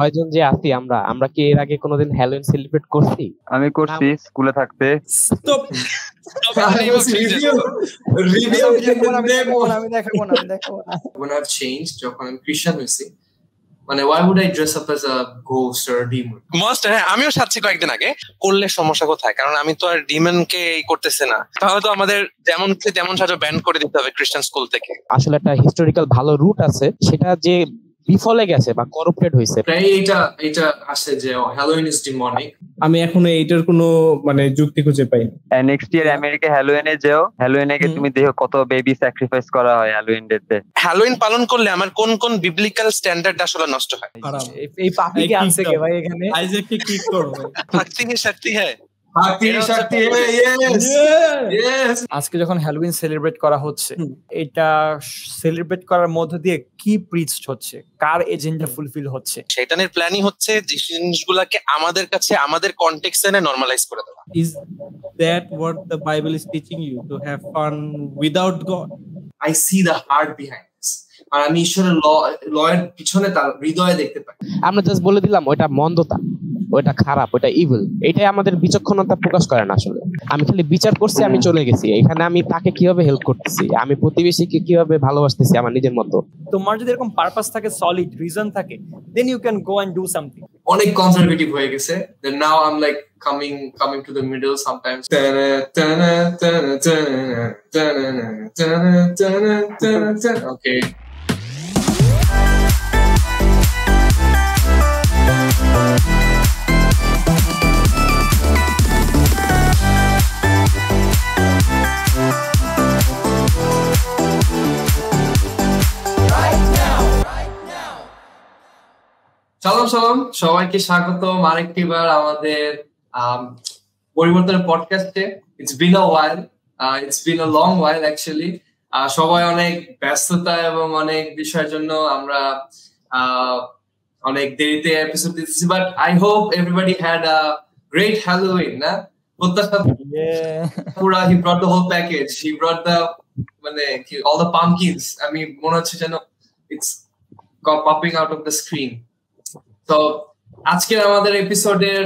ছয়জন যে আছি আমরা আমরা কি এর আগে কোনোদিন হ্যালোউইন সেলিব্রেট করছি? আমি করছি স্কুলে থাকতে। আমি দেখাবো না when I've changed যখন আমি খ্রিস্টান হইছি মানে why would I dress up as a ghost or a demon? Most আমিও সাচ্ছি কয়েকদিন আগে করলে সমস্যা কোথায়, কারণ আমি তো আর ডিমনকে করতেছি না, তাহলে তো আমাদের যেমন সাজো ব্যান করে দিতে হবে খ্রিস্টান স্কুল থেকে। আসলে একটা হিস্টোরিক্যাল ভালো রুট আছে, সেটা যে বিফলে গেছে বা করাপ্টেড হইছে, তাই এটা আসে যে হ্যালোউইন ইজ ডিমনিক। আমি এখনো এইটার কোনো মানে যুক্তি খুঁজে পাই না। নেক্সট ইয়ার আমেরিকা হ্যালোউইনে যাও, হ্যালোউইনে গিয়ে তুমি দেখো কত বেবি স্যাক্রিফাইস করা হয় হ্যালোউইন ডেতে। হ্যালোউইন পালন করলে আমার কোন কোন বিবলিক্যাল স্ট্যান্ডার্ড আসলে নষ্ট হয়? এই পাপিকে আনছে কে ভাই এখানে? আইজ্যাককে কিক করবে। শক্তি হ্যায় আজকে যখন হ্যালোউইন সেলিব্রেট করা হচ্ছে, এটা সেলিব্রেট করার মধ্য দিয়ে কি প্রিচড হচ্ছে, কার এজেন্ডা ফুলফিল হচ্ছে? শয়তানের প্ল্যানই হচ্ছে যে জিনিসগুলোকে আমাদের কাছে আমাদের কনটেক্সটে এনে নরমালাইজ করে দেওয়া। Is that what the Bible is teaching you, to have fun without God? I see the heart behind this. আর আমি ঈশ্বরের লয়ের পিছনে তার হৃদয় দেখতে পাই। আমরা জাস্ট বলে দিলাম ওটা মন্দতা, ওটা খারাপ, ওটা ইভিল। এটাই আমাদের বিচক্ষণতা প্রকাশ করে না। আসলে আমি খালি বিচার করছি, আমি চলে গেছি, এখানে আমি তাকে কিভাবে হেল্প করতেছি, আমি প্রতিবেশীকে কিভাবে ভালোবাসতেছি আমার নিজের মতো। তোমার যদি এরকম পারপাস থাকে, সলিড রিজন থাকে, then you can go and do something. অনেক কনজারভেটিভ হয়ে গেছে, then now I'm like coming to the middle sometimes. Okay. সালাম সবাইকে স্বাগতম আরেকটিবার আমাদের পরিবর্তনের পডকাস্টে। It's been a while, it's been a long while actually. সবাই অনেক ব্যস্ততা এবং অনেক বিষয়ের জন্য আমরা অনেক দেরিতে এপিসোড দিতেছি, but I hope everybody had a great Halloween. না পুরা he brought the whole package, he brought the মানে অল দ্য পাম্পকিনস। আমি মনে হচ্ছে যেন it's popping out of the screen. তো আজকের আমাদের এপিসোডের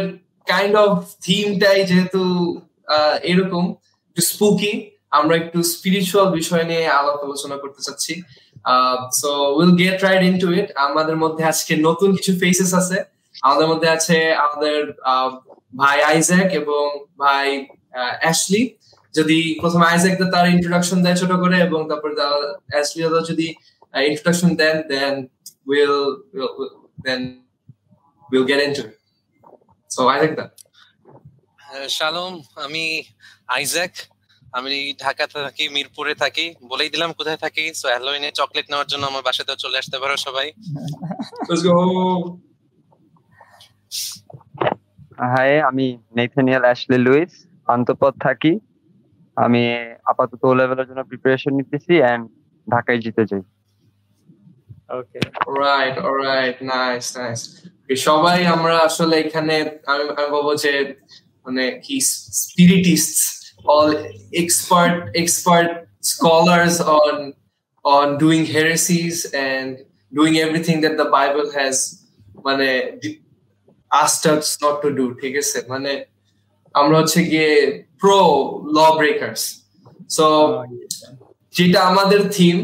কাইন্ড অফ থিমটাই যেহেতু এরকম একটু স্পুকি, আমরা একটু স্পিরিচুয়াল বিষয় নিয়ে আলোচনা করতে চাচ্ছি। So will get right into ইট। আমাদের মধ্যে আজকে নতুন কিছু ফেসেস আছে। আমাদের মধ্যে আছে আমাদের ভাই আইজ্যাক এবং ভাই অ্যাশলি। যদি প্রথমে আইজ্যাক তার ইন্ট্রোডাকশন দেয় ছোট করে, এবং তারপর অ্যাশলি যদি ইন্ট্রোডাকশন দেন, then we'll get into it. So I think that. শালোম, আমি আইজ্যাক, আমি ঢাকাতে থাকি, মিরপুরে থাকি। বলেই দিলাম কোথায় থাকি। সো হ্যালোউইনে চকলেট নেওয়ার জন্য আমার বাসাতে চলে আসতে পারো সবাই। Let's go. হাই, আমি নেথানিয়েল অ্যাশলি লুইস, আন্তপদ থাকি। আমি আপাতত ও লেভেলের জন্য প্রিপারেশন নিতেছি এন্ড ঢাকায় যেতে চাই। Okay, alright, nice. সবাই আমরা আসলে এখানে আমি বলবো যে মানে কি spiritists, all expert scholars on doing heresies and doing everything that the Bible has মানে asked us not to do. ঠিক আছে, মানে আমরা হচ্ছে গিয়ে প্রো ল ব্রেকার্স। সো যেটা আমাদের থিম,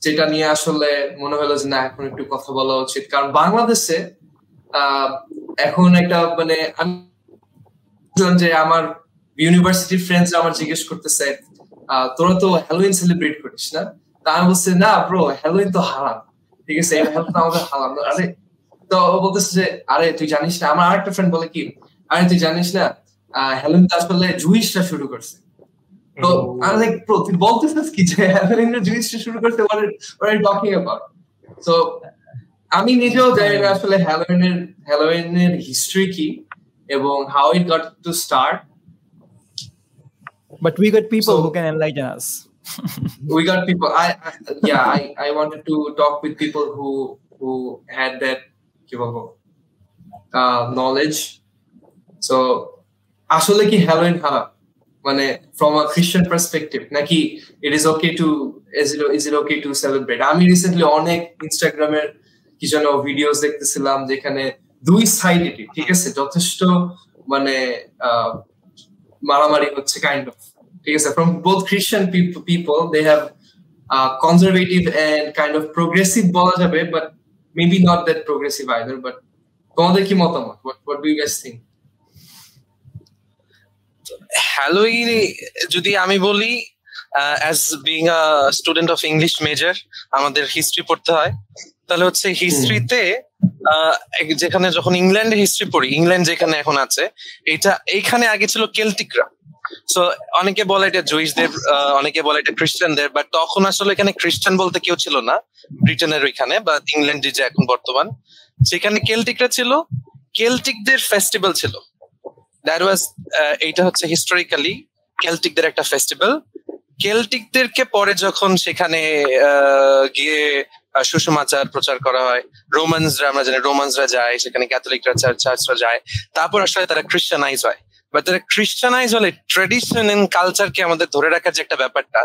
যেটা নিয়ে আসলে মনে হলো যে না এখন একটু কথা বলা উচিত, কারণ বাংলাদেশে এখন একটা মানে আমি যে আমার ইউনিভার্সিটির ফ্রেন্ডস আমার জিজ্ঞেস করতেছে তোরা তো হ্যালোউইন সেলিব্রেট করিস না? তা আমি বলছি না ব্রো, হ্যালোউইন তো হারাম। ঠিক আছে, আমাদের হারাম। আরে তো বলতেছে যে আরে তুই জানিস না। আমার আরেকটা ফ্রেন্ড বলে কি, আরে তুই জানিস না হ্যালোউইন তো আসলে জুইশরা শুরু করছে। তো আমি লাইক ব্রো তুই বলতেছিস কি যে হ্যালোউইন জুইশরা শুরু করছে? what are you talking about? So আমি নিজেও জানি না আসলে হ্যালোউইনের হিস্ট্রি কি এবং how it got to start. But we got people who can enlighten us. We got people. I wanted to talk with people who had that knowledge. So আসলে কি Halloween হারাম মানে from a Christian perspective নাকি is it okay to celebrate? আমি recently অনেক ইনস্টাগ্রামের কি যেন ভিডিওস দেখতেছিলাম যেখানে দুই সাইডে, ঠিক আছে, যথেষ্ট মানে মারামারি হচ্ছে কাইন্ড অফ, ঠিক আছে, from both Christian people they have conservative and kind of progressive বলা যাবে, but maybe not that progressive either. But তোমাদের কি মতামত? What do you guys think? Halloween যদি আমি বলি, as being a student of English major, আমাদের history পড়তে হয়, তাহলে হচ্ছে হিস্ট্রিতে যেখানে যখন ইংল্যান্ডের হিস্ট্রি পড়ি, ইংল্যান্ড যেখানে এখন আছে এইখানে আগে ছিল কেল্টিকরা। সো অনেকে বলে এটা জুইশদের, অনেকে বলে এটা খ্রিস্টানদের, বাট তখন আসলে এখানে খ্রিস্টান বলতে কেউ ছিল না ব্রিটেনের ওইখানে বা ইংল্যান্ডে যে এখন বর্তমান, সেখানে কেল্টিকরা ছিল, কেল্টিকদের ফেস্টিভ্যাল ছিল, দ্যাট ওয়াজ এইটা হচ্ছে হিস্টোরিক্যালি কেল্টিকদের একটা ফেস্টিভ্যাল। কেল্টিকদেরকে পরে যখন সেখানে গিয়ে সুষমাচার প্রচার করা হয়, রোমানসরা, আমরা জানি রোমানসরা যায় সেখানে, ক্যাথলিকরা চার্চরা যায়, তারপর আসলে তারা খ্রিস্টানাইজ হয়। বাট তারা খ্রিস্টানাইজ হলে ট্রেডিশন এন্ড কালচারকে আমাদের ধরে রাখার যে একটা ব্যাপারটা,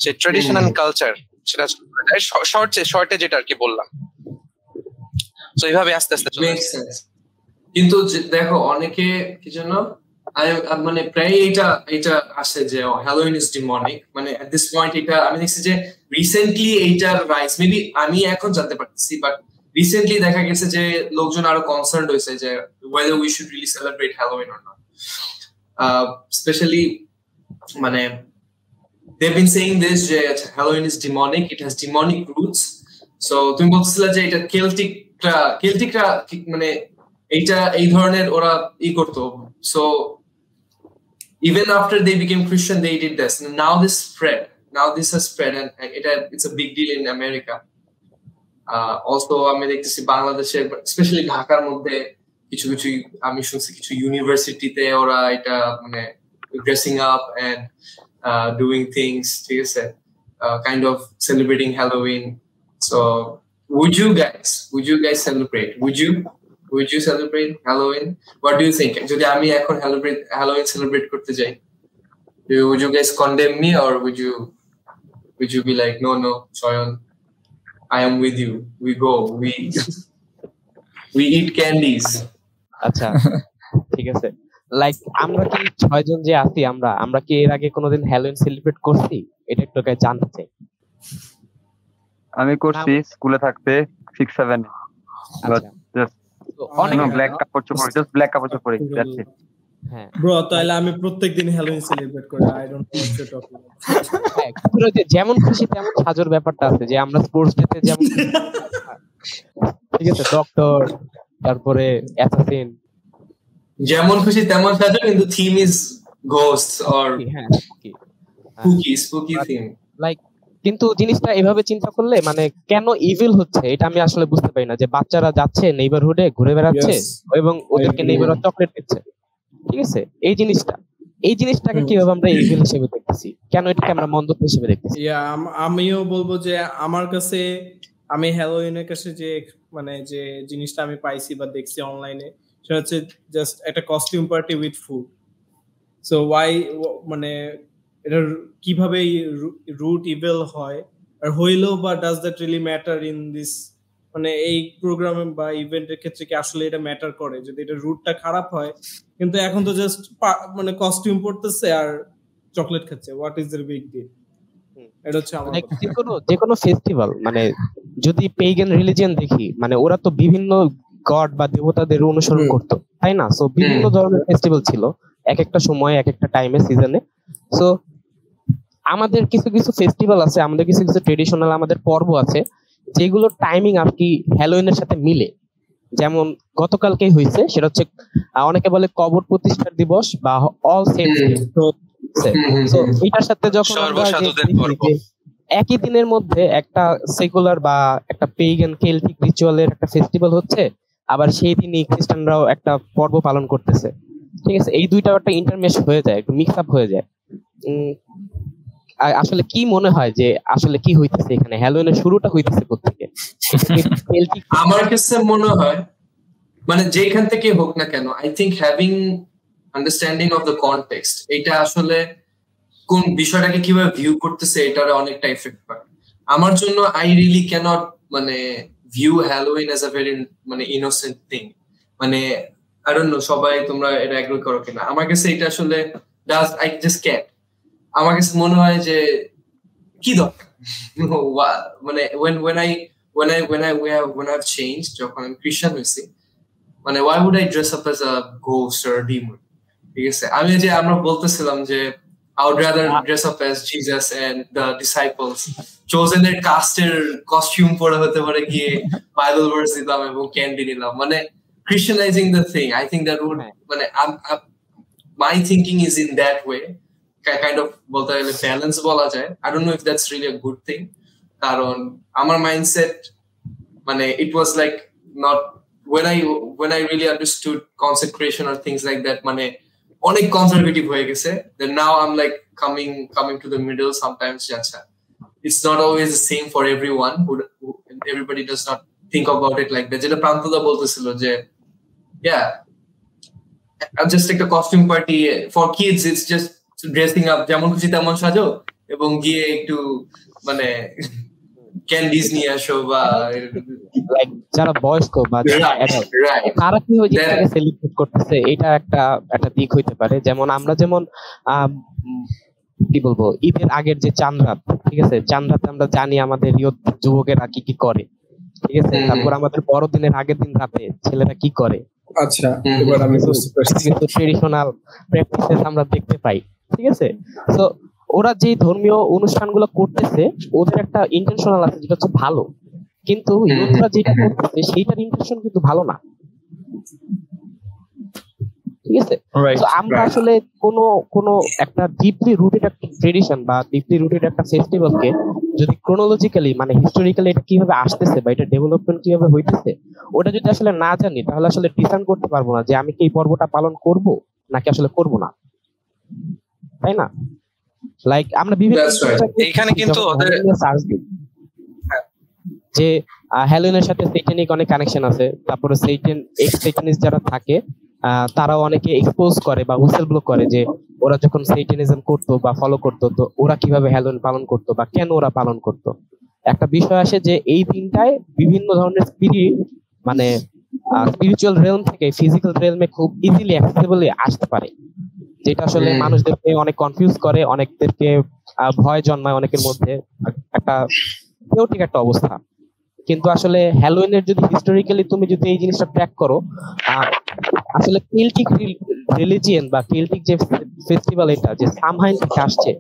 সেই ট্রেডিশন এন্ড কালচার সেটা শর্টে যেটা আর কি বললাম, তো এইভাবে আস্তে আস্তে চলে আসছে। কিন্তু দেখো অনেকে কি জন্য মানে প্রায় এটা আসে যে হ্যালোইন ইজ ডিমনিক, মানে এট দিস পয়েন্ট এটা আমি দেখছি যে রিসেন্টলি এইটার রাইজ, মেবি আমি এখন জানতে পারতেছি, বাট রিসেন্টলি দেখা গেছে যে লোকজন আরো কনসার্ন হয়েছে যে whether we should really celebrate Halloween or not. Especially মানে they've been saying this যে Halloween is demonic, it has demonic roots. So তুমি বলছিলা যে এটা কেল্টিকরা মানে এইটা এই ধরনের ওরা করতো, so even after they became Christian they did this, and now this has spread and it's a big deal in America. Also আমি দেখতেছি বাংলাদেশে, স্পেশালি ঢাকার মধ্যে কিছু আমি শুনছি কিছু ইউনিভার্সিটিতে ওরা এটা মানে dressing up and doing things, ঠিক আছে, kind of celebrating Halloween. So would you guys celebrate? Would you celebrate Halloween? What do you think? যদি আমি এখন Halloween celebrate করতে যাই, would you guys condemn me or would you be like no Choyon, I am with you, we go, we eat candies? আচ্ছা ঠিক আছে, like আমরা কি 6 জন যে আছি, আমরা কি এর আগে কোনোদিন হ্যালোউইন সেলিব্রেট করছি? এটা একটু জানতে চাই। আমি করছি স্কুলে থাকতে 6-7, বাট জাস্ট অনেক ব্ল্যাক কাপড় পরে যাচ্ছে। হ্যাঁ ব্রো, তাহলে আমি প্রত্যেকদিন হ্যালোউইন সেলিব্রেট করি। আই ডোন্ট থিংক সো টক। হ্যাঁ, যেমন খুশি তেমন সাজর ব্যাপারটা আছে, যে আমরা স্পোর্টস ডেতে যেমন ঠিক আছে ডক্টর, তারপরে অ্যাসাসিন, যেমন খুশি তেমন সাজো, কিন্তু theme is ghosts or spooky theme. Like কিন্তু জিনিসটা এভাবে চিন্তা করলে মানে কেন ইভিল হচ্ছে এটা আমি আসলে বুঝতে পারি না, যে বাচ্চারা যাচ্ছে নেইবারহুডে ঘুরে বেড়াচ্ছে এবং ওদেরকে নেইবাররা চকলেট দিচ্ছে, ঠিক আছে, এই জিনিসটাকে কিভাবে আমরা ইভিল হিসেবে দেখতেছি, কেন এটাকে আমরা মন্দ হিসেবে দেখতেছি? আমিও বলবো যে আমার কাছে, আমি হ্যালোউইনের কাছে যে মানে যে জিনিসটা আমি পাইছি বা দেখছি অনলাইনে, সেটা হচ্ছে জাস্ট একটা costume party with food. So why মানে এটা কিভাবে রুট ইভিল হয় আর হইলো, বা does that really matter in this, মানে এই প্রোগ্রামে বা ইভেন্টের ক্ষেত্রে কি আসলে এটা ম্যাটার করে যদি এটা রুটটা খারাপ হয়? কিন্তু এখন তো জাস্ট মানে কস্টিউম পরতেছে আর চকলেট খাচ্ছে, what is the big deal? এটা হচ্ছে আমার যে কোনো ফেস্টিভ্যাল, মানে যদি পেগান রিলিজিয়ন দেখি, মানে ওরা তো বিভিন্ন গড বা দেবতাদের অনুসরণ করতো, তাই না? সো বিভিন্ন ধরনের ফেস্টিভ্যাল ছিল এক একটা সময়, এক একটা টাইমে, সিজনে। সো আমাদের কিছু ফেস্টিভ্যাল আছে, আমাদের কিছু ট্রেডিশনাল আমাদের পর্ব আছে যেগুলো টাইমিং আর কি হ্যালোউইনের সাথে মিলে। যেমন গতকালকেই হয়েছে, সেটা হচ্ছে অনেকে বলে কবর প্রতিষ্ঠার দিবস বা অল সেন্টস ডে। তো এটার সাথে যখন একই দিনের মধ্যে একটা সেকুলার বা একটা পেগান কেল্টিক রিচুয়ালের একটা ফেস্টিভ্যাল হচ্ছে, আবার সেই দিনই খ্রিস্টানরাও একটা পর্ব পালন করতেছে, ঠিক আছে, এই দুইটা একটা ইন্টারমেশ হয়ে যায়, একটু মিক্স আপ হয়ে যায়। আসলে কি মনে হয় যে আসলে কি হইতেছে এখানে? হ্যালোউইনের শুরুটা হইতেছে কোত্থেকে? আমার কাছে মনে হয় মানে যেখান থেকে হোক না কেন, I think having understanding of the context, এটা আসলে কোন বিষয়টাকে কিভাবে ভিউ করতেছে এটার অনেকটা এফেক্ট পায়। আমার জন্য আই রিয়েলি ক্যানট মানে view Halloween as a very মানে innocent thing. মানে I don't know সবাই তোমরা এটা এগ্রি করো কিনা, আমার কাছে এটা আসলে I just can't. আমার কাছে মনে হয় যে কি দরকার মানে when I've changed, যখন আমি খ্রিস্টান হয়েছি, মানে why would I dress up as a ghost or a demon? ঠিক আছে, আমি যে আমরা বলতেছিলাম যে I would rather dress up as Jesus and the disciples, chosen এর কাস্টের কস্টিউম পরে হতে পারে গিয়ে বাইবেল ভার্স দিলাম এবং ক্যান্ডি নিলাম, মানে Christianizing the thing. I think that would মানে my thinking is in that way, kind of বলতে গেলে ব্যালেন্স বলা যায়. I don't know if that's really a good thing, কারণ আমার মাইন্ডসেট মানে it was like not when I really understood consecration or things like that, মানে অনেক conservative হয়ে গেছে. Then now I'm like coming to the middle sometimes. আচ্ছা, it's not always the same for everyone, who everybody does not think about it like that. যেটা প্রান্তদা বলতেছিল যে yeah, just like a costume party for kids, it's just dressing up যেমন খুশি তেমন সাজো এবং গিয়ে একটু মানে ক্যান্ডিজ নিয়ে আসো, বা লাইক যারা বয়স্ক বা তারা কি ওই জিনিসটাকে সেলিব্রেট করতেছে, এটা একটা দিক হইতে পারে. যেমন আমরা যেমন কি বলবো, ঈদের আগের যে চাঁদ রাত, ঠিক আছে, চাঁদ রাতে আমরা জানি আমাদের যুবকেরা কি করে, ঠিক আছে, তারপর আমাদের বড়দিনের আগের দিন রাতে ছেলেরা কি করে. আচ্ছা, এবার আমি ট্রেডিশনাল প্র্যাকটিসেস আমরা দেখতে পাই, ঠিক আছে. তো ওরা যে ধর্মীয় অনুষ্ঠানগুলো করতেছে ওদের একটা ইন্টেনশনাল আছে যেটা হচ্ছে ভালো, কিন্তু ইউথরা যেটা করতেছে সেইটার ইন্টেনশন কিন্তু ভালো না, ঠিক আছে. তো আমরা আসলে কোনো একটা ডিপলি রুটেড একটা ট্রেডিশন বা ডিপলি রুটেড একটা ফেস্টিভ্যালকে যদি ক্রোনোলজিক্যালি মানে হিস্টোরিক্যালি এটা কিভাবে আসতেছে বা এটা ডেভেলপমেন্ট কিভাবে হইতেছে ওটা যদি আসলে না জানি তাহলে আসলে ডিসাইড করতে পারবো না যে আমি কি এই পর্বটা পালন করব নাকি আসলে করব না, তাই না? লাইক আমরা বিভিন্ন এইখানে কিন্তু যে হ্যালোইনের সাথে সেইটানিক অনেক কানেকশন আছে, তারপরে সেইটানিস্ট যারা থাকে তারাও অনেকে এক্সপোজ করে বা হুইসেল ব্লো করে যে ওরা যখন সেইটানিজম করতো বা ফলো করতো তো ওরা কিভাবে হ্যালোইন পালন করতো বা কেন ওরা পালন করতো. একটা বিষয় আসে যে এই দিনটায় বিভিন্ন ধরনের স্পিরিট মানে স্পিরিচুয়াল রিয়েলম থেকে ফিজিক্যাল রিয়েলমে খুব ইজিলি অ্যাক্সেসিবলি আসতে পারে, যেটা আসলে মানুষদেরকে অনেক কনফিউজ করে, অনেকদেরকে ভয় জন্মায় অনেকের মধ্যে, একটা কেওটিক একটা অবস্থা. কিন্তু আসলে হ্যালোইনের যদি হিস্টোরিক্যালি তুমি যদি এই জিনিসটা ট্র্যাক করো, আসলে কেল্টিক রিলিজিয়ন বা কেল্টিক যে ফেস্টিভ্যাল এটা যে সামহাইন থেকে আসছে,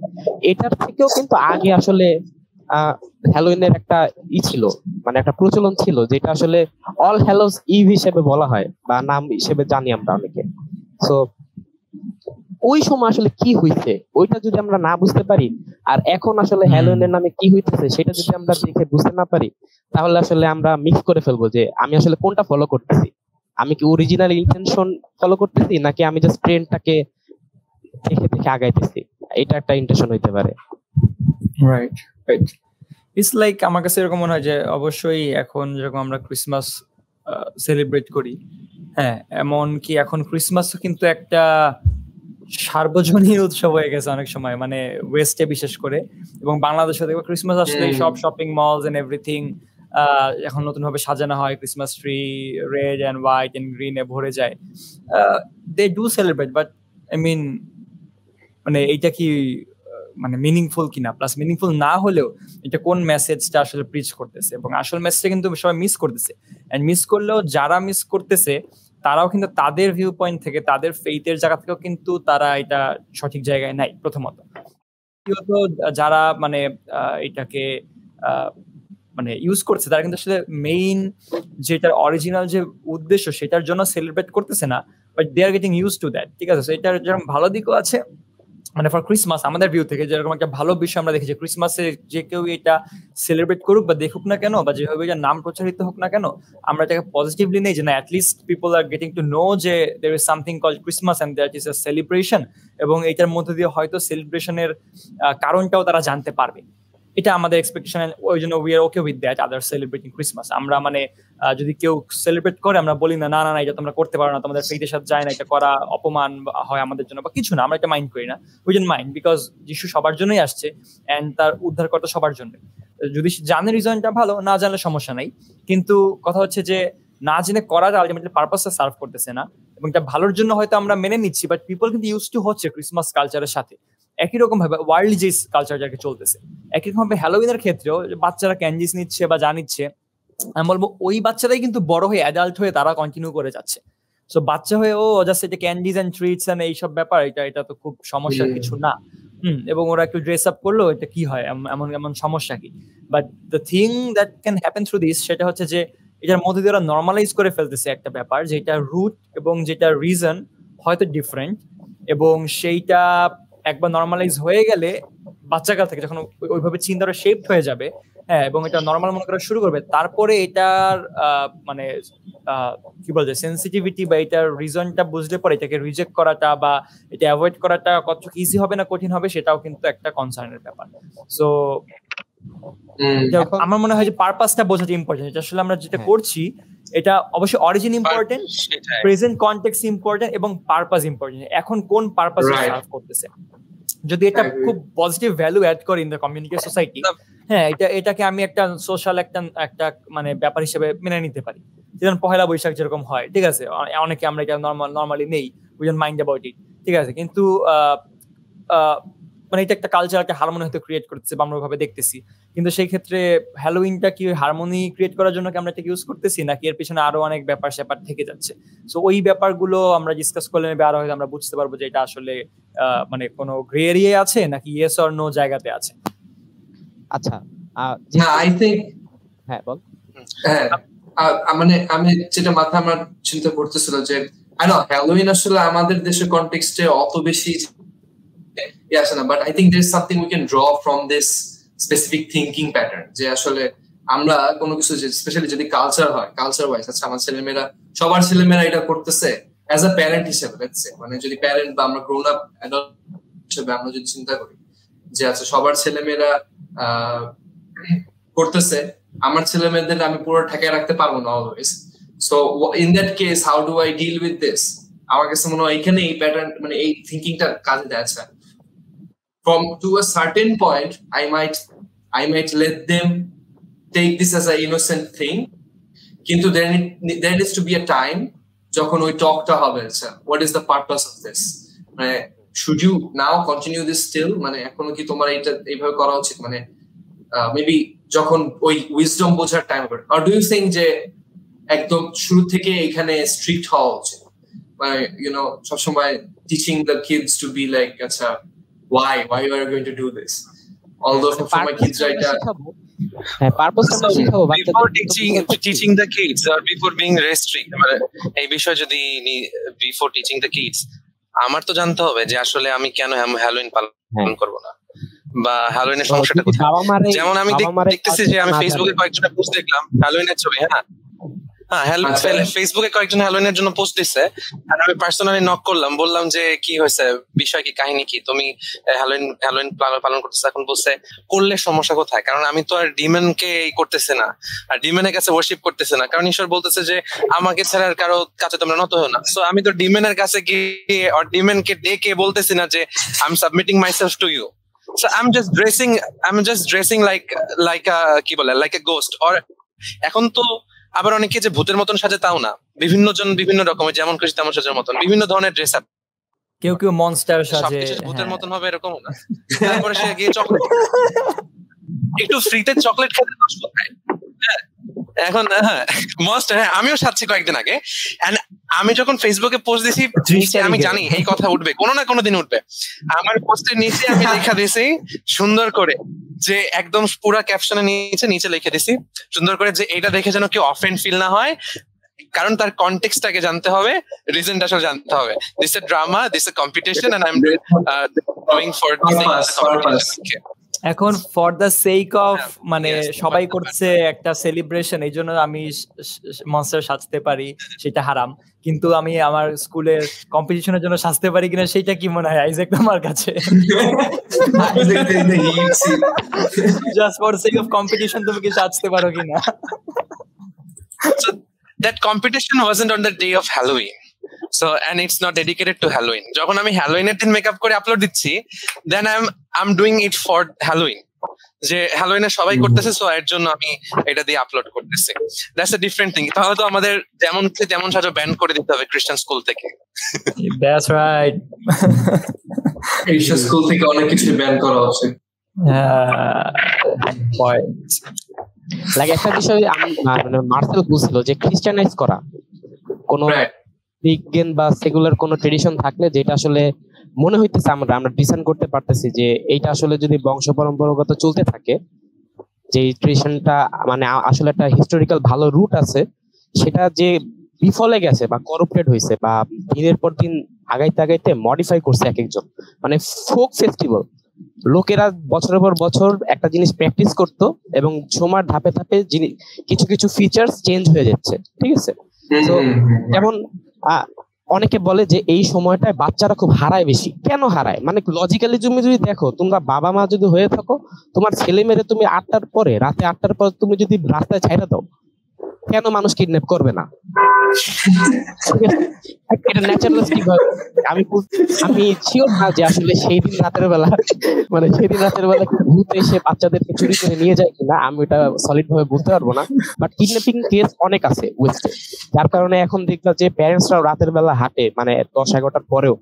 এটার থেকেও কিন্তু আগে আসলে হ্যালোইনের একটা ছিল মানে একটা প্রচলন ছিল যেটা আসলে অল হ্যালোস ইভ হিসেবে বলা হয় বা নাম হিসেবে জানি আমরা অনেকে. সো ওই সময় আসলে কি হইছে ওইটা যদি আমরা না বুঝতে পারি আর এখন আসলে হ্যালোইনের নামে কি হইতেছে সেটা যদি আমরা দেখে বুঝতে না পারি তাহলে আসলে আমরা মিক্স করে ফেলবো যে আমি আসলে কোনটা ফলো করতেছি, আমি কি অরিজিনাল ইন্টেনশন ফলো করতেছি নাকি আমি জাস্ট ট্রেন্ডটাকে দেখে আগাইতেছি. এটা একটা ইন্টেনশন হইতে পারে. রাইট রাইট ইটস লাইক আমার কাছে এরকম মনে হয় যে অবশ্যই এখন যেরকম আমরা ক্রিসমাস সেলিব্রেট করি, হ্যাঁ, এমন কি এখন ক্রিসমাস কিন্তু একটা সার্বজনীন উৎসব হয়ে গেছে অনেক সময়, মানে ওয়েস্টে বিশেষ করে, এবং বাংলাদেশে দেখবো ক্রিসমাস আসলে সব শপিং মলস এন্ড এভরিথিং এখন নতুন ভাবে সাজানো হয়, Christmas tree red and white and green এ ভরে যায়. They do celebrate, but I mean মানে এইটা কি মানে মিনিংফুল কিনা, প্লাস মিনিংফুল না হলেও এটা কোন মেসেজটা আসলে প্রিচ করতেছে, এবং আসল মেসেজটা কিন্তু সবাই মিস করতেছে. এন্ড মিস করলেও যারা মিস করতেছে তারাও কিন্তু তাদের ভিউ পয়েন্ট থেকে তাদের ফেইথের জায়গা থেকেও কিন্তু তারা এটা সঠিক জায়গায় নাই প্রথমত. দ্বিতীয়ত যারা মানে এটাকে মানে ইউজ করছে তারা কিন্তু আসলে মেইন যেটার অরিজিনাল যে উদ্দেশ্য সেটার জন্য সেলিব্রেট করতেছে না, but they are getting used to that. ঠিক আছে, এটার যেরকম ভালো দিকও আছে, মানে ফর ক্রিসমাস আমাদের ভিউ থেকে যেরকম একটা ভালো বিষয় আমরা দেখি যে ক্রিসমাসে যে কেউ এটা সেলিব্রেট করুক বা দেখুক না কেন বা যেভাবে এটার নাম প্রচারিত হোক না কেন, আমরা এটাকে পজিটিভলি নেই যে না at least people are getting to know যে there is something called Christmas and that is a celebration, এবং এটার মধ্যে দিয়ে হয়তো সেলিব্রেশনের কারণটাও তারা জানতে পারবে. এটা আমাদের এক্সপেকটেশন, ওই জন্য we are okay with that other celebrating Christmas. আমরা মানে যদি কেউ সেলিব্রেট করে আমরা বলি না না না এটা তোমরা করতে পারো না, তোমাদের ফেইথের সাথে যায় না, এটা করা অপমান হয় আমাদের জন্য বা কিছু না, আমরা এটা মাইন্ড করি না, উই ডোন্ট মাইন্ড, বিকজ যিশু সবার জন্যই আসছে এন্ড তার উদ্ধারকর্তা সবার জন্য. যদি জানে রিজনটা ভালো, না জানলে সমস্যা নাই। কিন্তু কথা হচ্ছে যে না জেনে করাটা আলটিমেটলি পারপাসটা সার্ভ করতেছে না, এবং এটা ভালোর জন্য হয়তো আমরা মেনে নিচ্ছি, বাট পিপল কিন্তু ইউজ টু হচ্ছে ক্রিসমাস কালচারের সাথে। একই রকম ভাবে ওয়ার্ল্ড যে কালচার যাকে চলতেছে, একই রকম ভাবে হ্যালোউইনের ক্ষেত্রেও বাচ্চারা ক্যান্ডিস নিচ্ছে বা যা নিচ্ছে, আমি বলবো ওই বাচ্চারাই কিন্তু বড় হয়ে অ্যাডাল্ট হয়ে তারা কন্টিনিউ করে যাচ্ছে। সো বাচ্চা হয়ে ও জাস্ট এটা ক্যান্ডিজ এন্ড ট্রিটস এন্ড এইসব ব্যাপার, এটা তো খুব সমস্যার কিছু না। এবং ওরা একটু ড্রেস আপ করলো, এটা কি হয়, এমন সমস্যা কি? But the thing that can happen through this, সেটা হচ্ছে যে এটার মধ্যে দিয়ে ওরা নর্মালাইজ করে ফেলতেছে একটা ব্যাপার, যেটা রুট এবং যেটা রিজন হয়তো ডিফারেন্ট, এবং সেইটা একবার নর্মালাইজ হয়ে গেলে বাচ্চাকাল থেকে যখন ওইভাবে চিন্তাটা শেপড হয়ে যাবে, হ্যাঁ, এবং এটা নর্মাল মনে করা শুরু করবে, তারপরে এটার মানে কি বলছে সেন্সিটিভিটি বা এটার রিজনটা বুঝলে পরে এটাকে রিজেক্ট করাটা বা এটা অ্যাভয়েড করাটা কতটুকু ইজি হবে না কঠিন হবে, সেটাও কিন্তু একটা কনসার্নের ব্যাপার। সো আমার মনে হয় যে পারপাসটা বোঝাটা ইম্পর্টেন্ট। এটা আসলে আমরা যেটা করছি এটা অবশ্যই origin important, present context important, এবং পারপাস ইম্পর্টেন্ট। এখন কোন পারপাসে সার্ভ করতেছে, যদি এটা খুব পজিটিভ ভ্যালু অ্যাড করে ইন দ্য কমিউনিটি সোসাইটি, হ্যাঁ, এটাকে আমি একটা সোশ্যাল একটা মানে ব্যাপার হিসেবে মেনে নিতে পারি। যেমন পহেলা বৈশাখ যেরকম হয়, ঠিক আছে, অনেকে আমরা এটা নর্মালি নেই, we don't mind about it, ঠিক আছে, কিন্তু মানে এটা একটা কালচার, একটা হারমোনি হয়তো ক্রিয়েট করতেছে বা আমরা ভাবে দেখতেছি। কিন্তু সেই ক্ষেত্রে হ্যালোউইনটা কি হারমোনি ক্রিয়েট করার জন্য কি আমরা এটাকে ইউজ করতেছি, নাকি এর পিছনে আরো অনেক ব্যাপার স্যাপার থেকে যাচ্ছে? সো ওই ব্যাপারগুলো আমরা ডিসকাস করলে আরো হয়তো আমরা বুঝতে পারবো যে এটা আসলে মানে কোনো গ্রে এরিয়া আছে নাকি ইয়েস অর নো জায়গাতে আছে। আচ্ছা, আই থিংক হ্যাঁ বল। হ্যাঁ, মানে আমি যেটা মাথা আমার চিন্তা করতেছিল যে হ্যালোউইন আসলে আমাদের দেশের কনটেক্সটে অত বেশি আসে না, but I think there is something we can draw from this specific thinking pattern, যে আসলে আমরা কোনো কিছু, স্পেশালি যদি কালচার হয়, কালচার ওয়াইজ, আচ্ছা আমার ছেলেমেয়েরা, সবার ছেলেমেয়েরা এটা করতেছে অ্যাজ আ প্যারেন্ট হিসেবে, মানে যদি প্যারেন্ট বা আমরা গ্রোন আপ অ্যাডাল্ট হিসেবে আমরা যদি চিন্তা করি যে আচ্ছা সবার ছেলেমেয়েরা করতেছে, আমার ছেলেমেয়েদের আমি পুরো ঠেকায় রাখতে পারবো না always. So in that case how do I deal with this? আমার কাছে মনে হয় এখানে এই প্যাটার্ন, মানে এই থিঙ্কিংটা কাজে দেয়। আচ্ছা, from to a certain point I might let them take this as a innocent thing, কিন্তু there needs to be a time যখন ওই টকটা হবে, আচ্ছা what is the purpose of this, মানে should you now continue this still, মানে এখনো কি তোমার এটা এইভাবে করা উচিত, মানে মেবি যখন ওই উইজডম বোঝার টাইম হবে, or do you think যে একদম শুরু থেকে এখানে স্ট্রিক্ট হওয়া উচিত, মানে ইউ নো সবসময় teaching the kids to be like আচ্ছা why you are going to do this, although for my kids right now পারপাসটা আমরা শিখাবো before teaching the kids or before being restrict, মানে এই বিষয় যদি before teaching the kids আমার তো জানতে হবে যে আসলে আমি কেন হ্যালোউইন পালন করব না, বা হ্যালোউইনের সমস্যাটা কোথায়। যেমন আমি দেখতেছি যে আমি ফেসবুকে কয়েকজনের পোস্ট দেখলাম হ্যালোউইনের ছবি, ফেসবুকে কয়েকজন হ্যালোউইনের জন্য পোস্ট দিচ্ছে, আর আমি পার্সোনালি নক করলাম, বললাম যে কি হয়েছে, বিষয় কি, কাহিনী কি, তুমি হ্যালোউইন পালন করতেছে, এখন বলছে করলে সমস্যা কোথায়, কারণ আমি তো আর ডিমনকে করতেছে না, আর ডিমনের কাছে ওয়ার্শিপ করতেছে না, কারণ ঈশ্বর বলতেছে যে আমাকে ছাড়া আর কারো কাছে তোমরা নত হও না। সো আমি তো ডিমনের কাছে গিয়ে আর ডিমনকে ডেকে বলতেছি না যে I am submitting myself to you, so I am just dressing like কি বলে লাইক এ গোস্ট। অর এখন তো আবার অনেকে যে ভূতের মতন সাজে তাও না, বিভিন্ন জন বিভিন্ন রকমের, যেমন খুশি তেমন সাজার মতন বিভিন্ন ধরনের ড্রেস আপ, কেউ মনস্টার সাজে, ভূতের মতন হবে এরকম না। তারপরে সে গিয়ে চকলেট, একটু ফ্রিতে চকলেট খেতে কষ্ট পায়। এখন মনস্টার, আমিও সাজছি কয়েকদিন আগে, আমি যখন ফেসবুকে পোস্ট দিছি, আমি জানি এই কথা উঠবে, কোনো না কোনো দিন উঠবে, আমার পোস্টের নিচে আমি লেখা দিয়েছি সুন্দর করে, যে একদম পুরা ক্যাপশনের নিচে লিখে দিছি সুন্দর করে, যে এটা দেখে যেন কেউ অফেন্ড ফিল না হয়, কারণ তার কনটেক্সটটাকে জানতে হবে, রিজনটা আসলে জানতে হবে। This a drama, this a competition, and I am doing for competition. এখন ফর দ্য সেক অফ, মানে সবাই করছে একটা সেলিব্রেশন, এই জন্য আমি মনস্টার সাজতে পারি, সেটা হারাম, কিন্তু আমি আমার স্কুলের কম্পিটিশনের জন্য সাজতে পারি কিনা সেটা কি মনে হয় আইজ্যাক তোমার কাছে? Just for sake of competition তুমি কি সাজতে পারো কিনা? So that competition wasn't on the day of Halloween. So and it's not dedicated to Halloween. যখন আমি হ্যালোউইনের দিন মেকআপ করে আপলোড দিচ্ছি, then I'm doing it for Halloween. যে হ্যালোইনে সবাই করতেছে, সো এর জন্য আমি এটা দিয়ে আপলোড করতেছি। That's a different thing. তাহলে তো আমাদের যেমন তেমন সাজো ব্যান করে দিতে হবে খ্রিস্টান স্কুল থেকে। দ্যাটস রাইট, খ্রিস্টান স্কুল থেকে অনেক কিছু ব্যান করা উচিত। লাইক একটা বিষয় মার্সেল বলছিল যে খ্রিস্টানাইজ করা কোন বিজ্ঞান বা সেকুলার কোন ট্রেডিশন থাকলে যেটা আসলে মনে হইতেছে আমরা ডিসাইন করতে পারতেছি যে এইটা আসলে যদি বংশ পরম্পরাগত চলতে থাকে, যে ট্রেডিশনটা মানে আসলে একটা হিস্টোরিক্যাল ভালো রুট আছে, সেটা যে বিফলে গেছে বা করাপ্টেড হয়েছে বা দিনের পর দিন আগাইতে আগাইতে মডিফাই করছে এক একজন। মানে ফোক ফেস্টিভ্যাল লোকেরা বছরের পর বছর একটা জিনিস প্র্যাকটিস করতো এবং সময়ের ধাপে ধাপে কিছু কিছু ফিচার্স চেঞ্জ হয়ে যাচ্ছে, ঠিক আছে? তো যেমন অনেকে বলে যে এই সময়টায় বাচ্চারা খুব হারায় বেশি। কেন হারায়? মানে লজিক্যালি তুমি যদি দেখো, তোমরা বাবা মা যদি হয়ে থাকো, তোমার ছেলে মেয়েরে তুমি রাতে 8টার পর তুমি যদি রাস্তায় ছাইড়া দাও, কেন মানুষ কিডন্যাপ করবে না? এটা ন্যাচারালিস্টিক ভাবে আমি শিওর না যে আসলে সেই দিন রাতের বেলা ভূত এসে বাচ্চাদেরকে চুরি করে নিয়ে যায় কিনা, আমি এটা সলিড ভাবে বলতে পারবো না। বাট কিডন্যাপিং কেস অনেক আছে ওয়েস্টে, যার কারণে এখন দেখলাম যে প্যারেন্টসরাও রাতের বেলা হাঁটে, মানে 10-11টার পরেও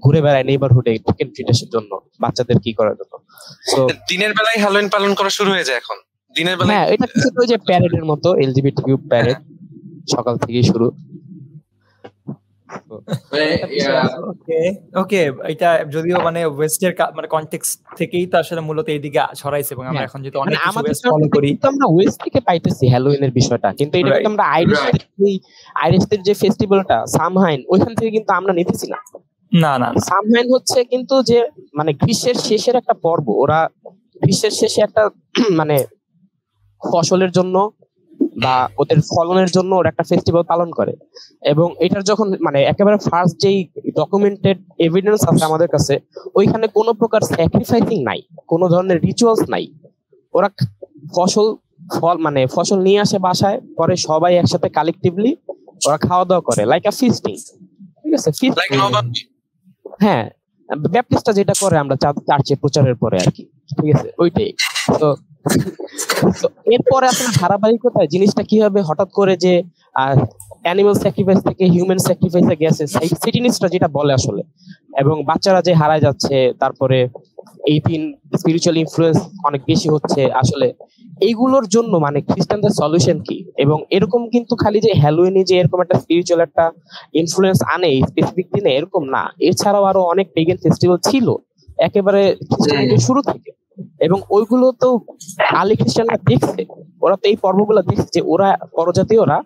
ঘুরে বেড়ায় নেইবারহুডে চিকেন ফিটের জন্য, বাচ্চাদের কি করার জন্য। তো দিনের বেলায় হ্যালোইন পালন করা শুরু হয়ে যায় এখন দিনের বেলায়। হ্যাঁ, এটা কিছু ওই যে প্যারেডের মতো এলজিবিটিকিউ প্যারেড সকাল থেকেই শুরু। ওকে, এটা যদিও মানে ওয়েস্টের মানে কনটেক্সট থেকেই তো আসলে মূলত এইদিকে ছড়াইছে, এবং আমরা এখন যেহেতু অনেক কিছু ফলো করি, আমরা ওয়েস্ট থেকে পাইতেছি হ্যালোইনের বিষয়টা, কিন্তু এটা কিন্তু আমরা আইরিশদের যে ফেস্টিভ্যালটা সামহাইন, ওইখান থেকে কিন্তু আমরা নিতেছি না। না সামহাইন হচ্ছে কিন্তু যে মানে গ্রীষ্মের শেষের একটা পর্ব। ওরা গ্রীষ্মের শেষে একটা মানে ফসলের জন্য বা ওদের ফলনের জন্য ওরা একটা ফেস্টিভ্যাল পালন করে, এবং এটার যখন মানে একেবারে ফার্স্ট যেই ডকুমেন্টেড এভিডেন্স আছে আমাদের কাছে, ওইখানে কোনো প্রকার স্যাক্রিফাইসিং নাই, কোনো ধরনের রিচুয়ালস নাই। ওরা ফসল নিয়ে আসে বাসায়, পরে সবাই একসাথে কালেকটিভলি ওরা খাওয়া দাওয়া করে, লাইক আ ফিস্টিং, ঠিক আছে? হ্যাঁ, ব্যাপটিস্টটা যেটা করে আমরা চার্চে প্রচারের পরে আর কি, ঠিক আছে, ওইটাই। তো এরপরে আপনার ধারাবাহিকতায় জিনিসটা কিভাবে হঠাৎ করে যে অ্যানিমাল স্যাক্রিফাইস থেকে হিউম্যান স্যাক্রিফাইসে গেছে, সেই জিনিসটা যেটা বলে আসলে, এবং বাচ্চারা যে হারায় যাচ্ছে, তারপরে এই দিন স্পিরিচুয়াল ইনফ্লুয়েন্স অনেক বেশি হচ্ছে, আসলে এইগুলোর জন্য মানে খ্রিস্টানদের সলিউশন কি? এবং এরকম কিন্তু খালি যে হ্যালোইনে যে এরকম একটা স্পিরিচুয়াল একটা ইনফ্লুয়েন্স আনে স্পেসিফিক দিনে, এরকম না। এছাড়াও আরো অনেক পেগান ফেস্টিভ্যাল ছিল একেবারে খ্রিস্টানিটির শুরু থেকে, এবং ওইগুলো তো আর্লি খ্রিস্টানরা দেখছে, ওরা তো এই পর্বগুলো দেখছে, ওরা পরজাতীয়রা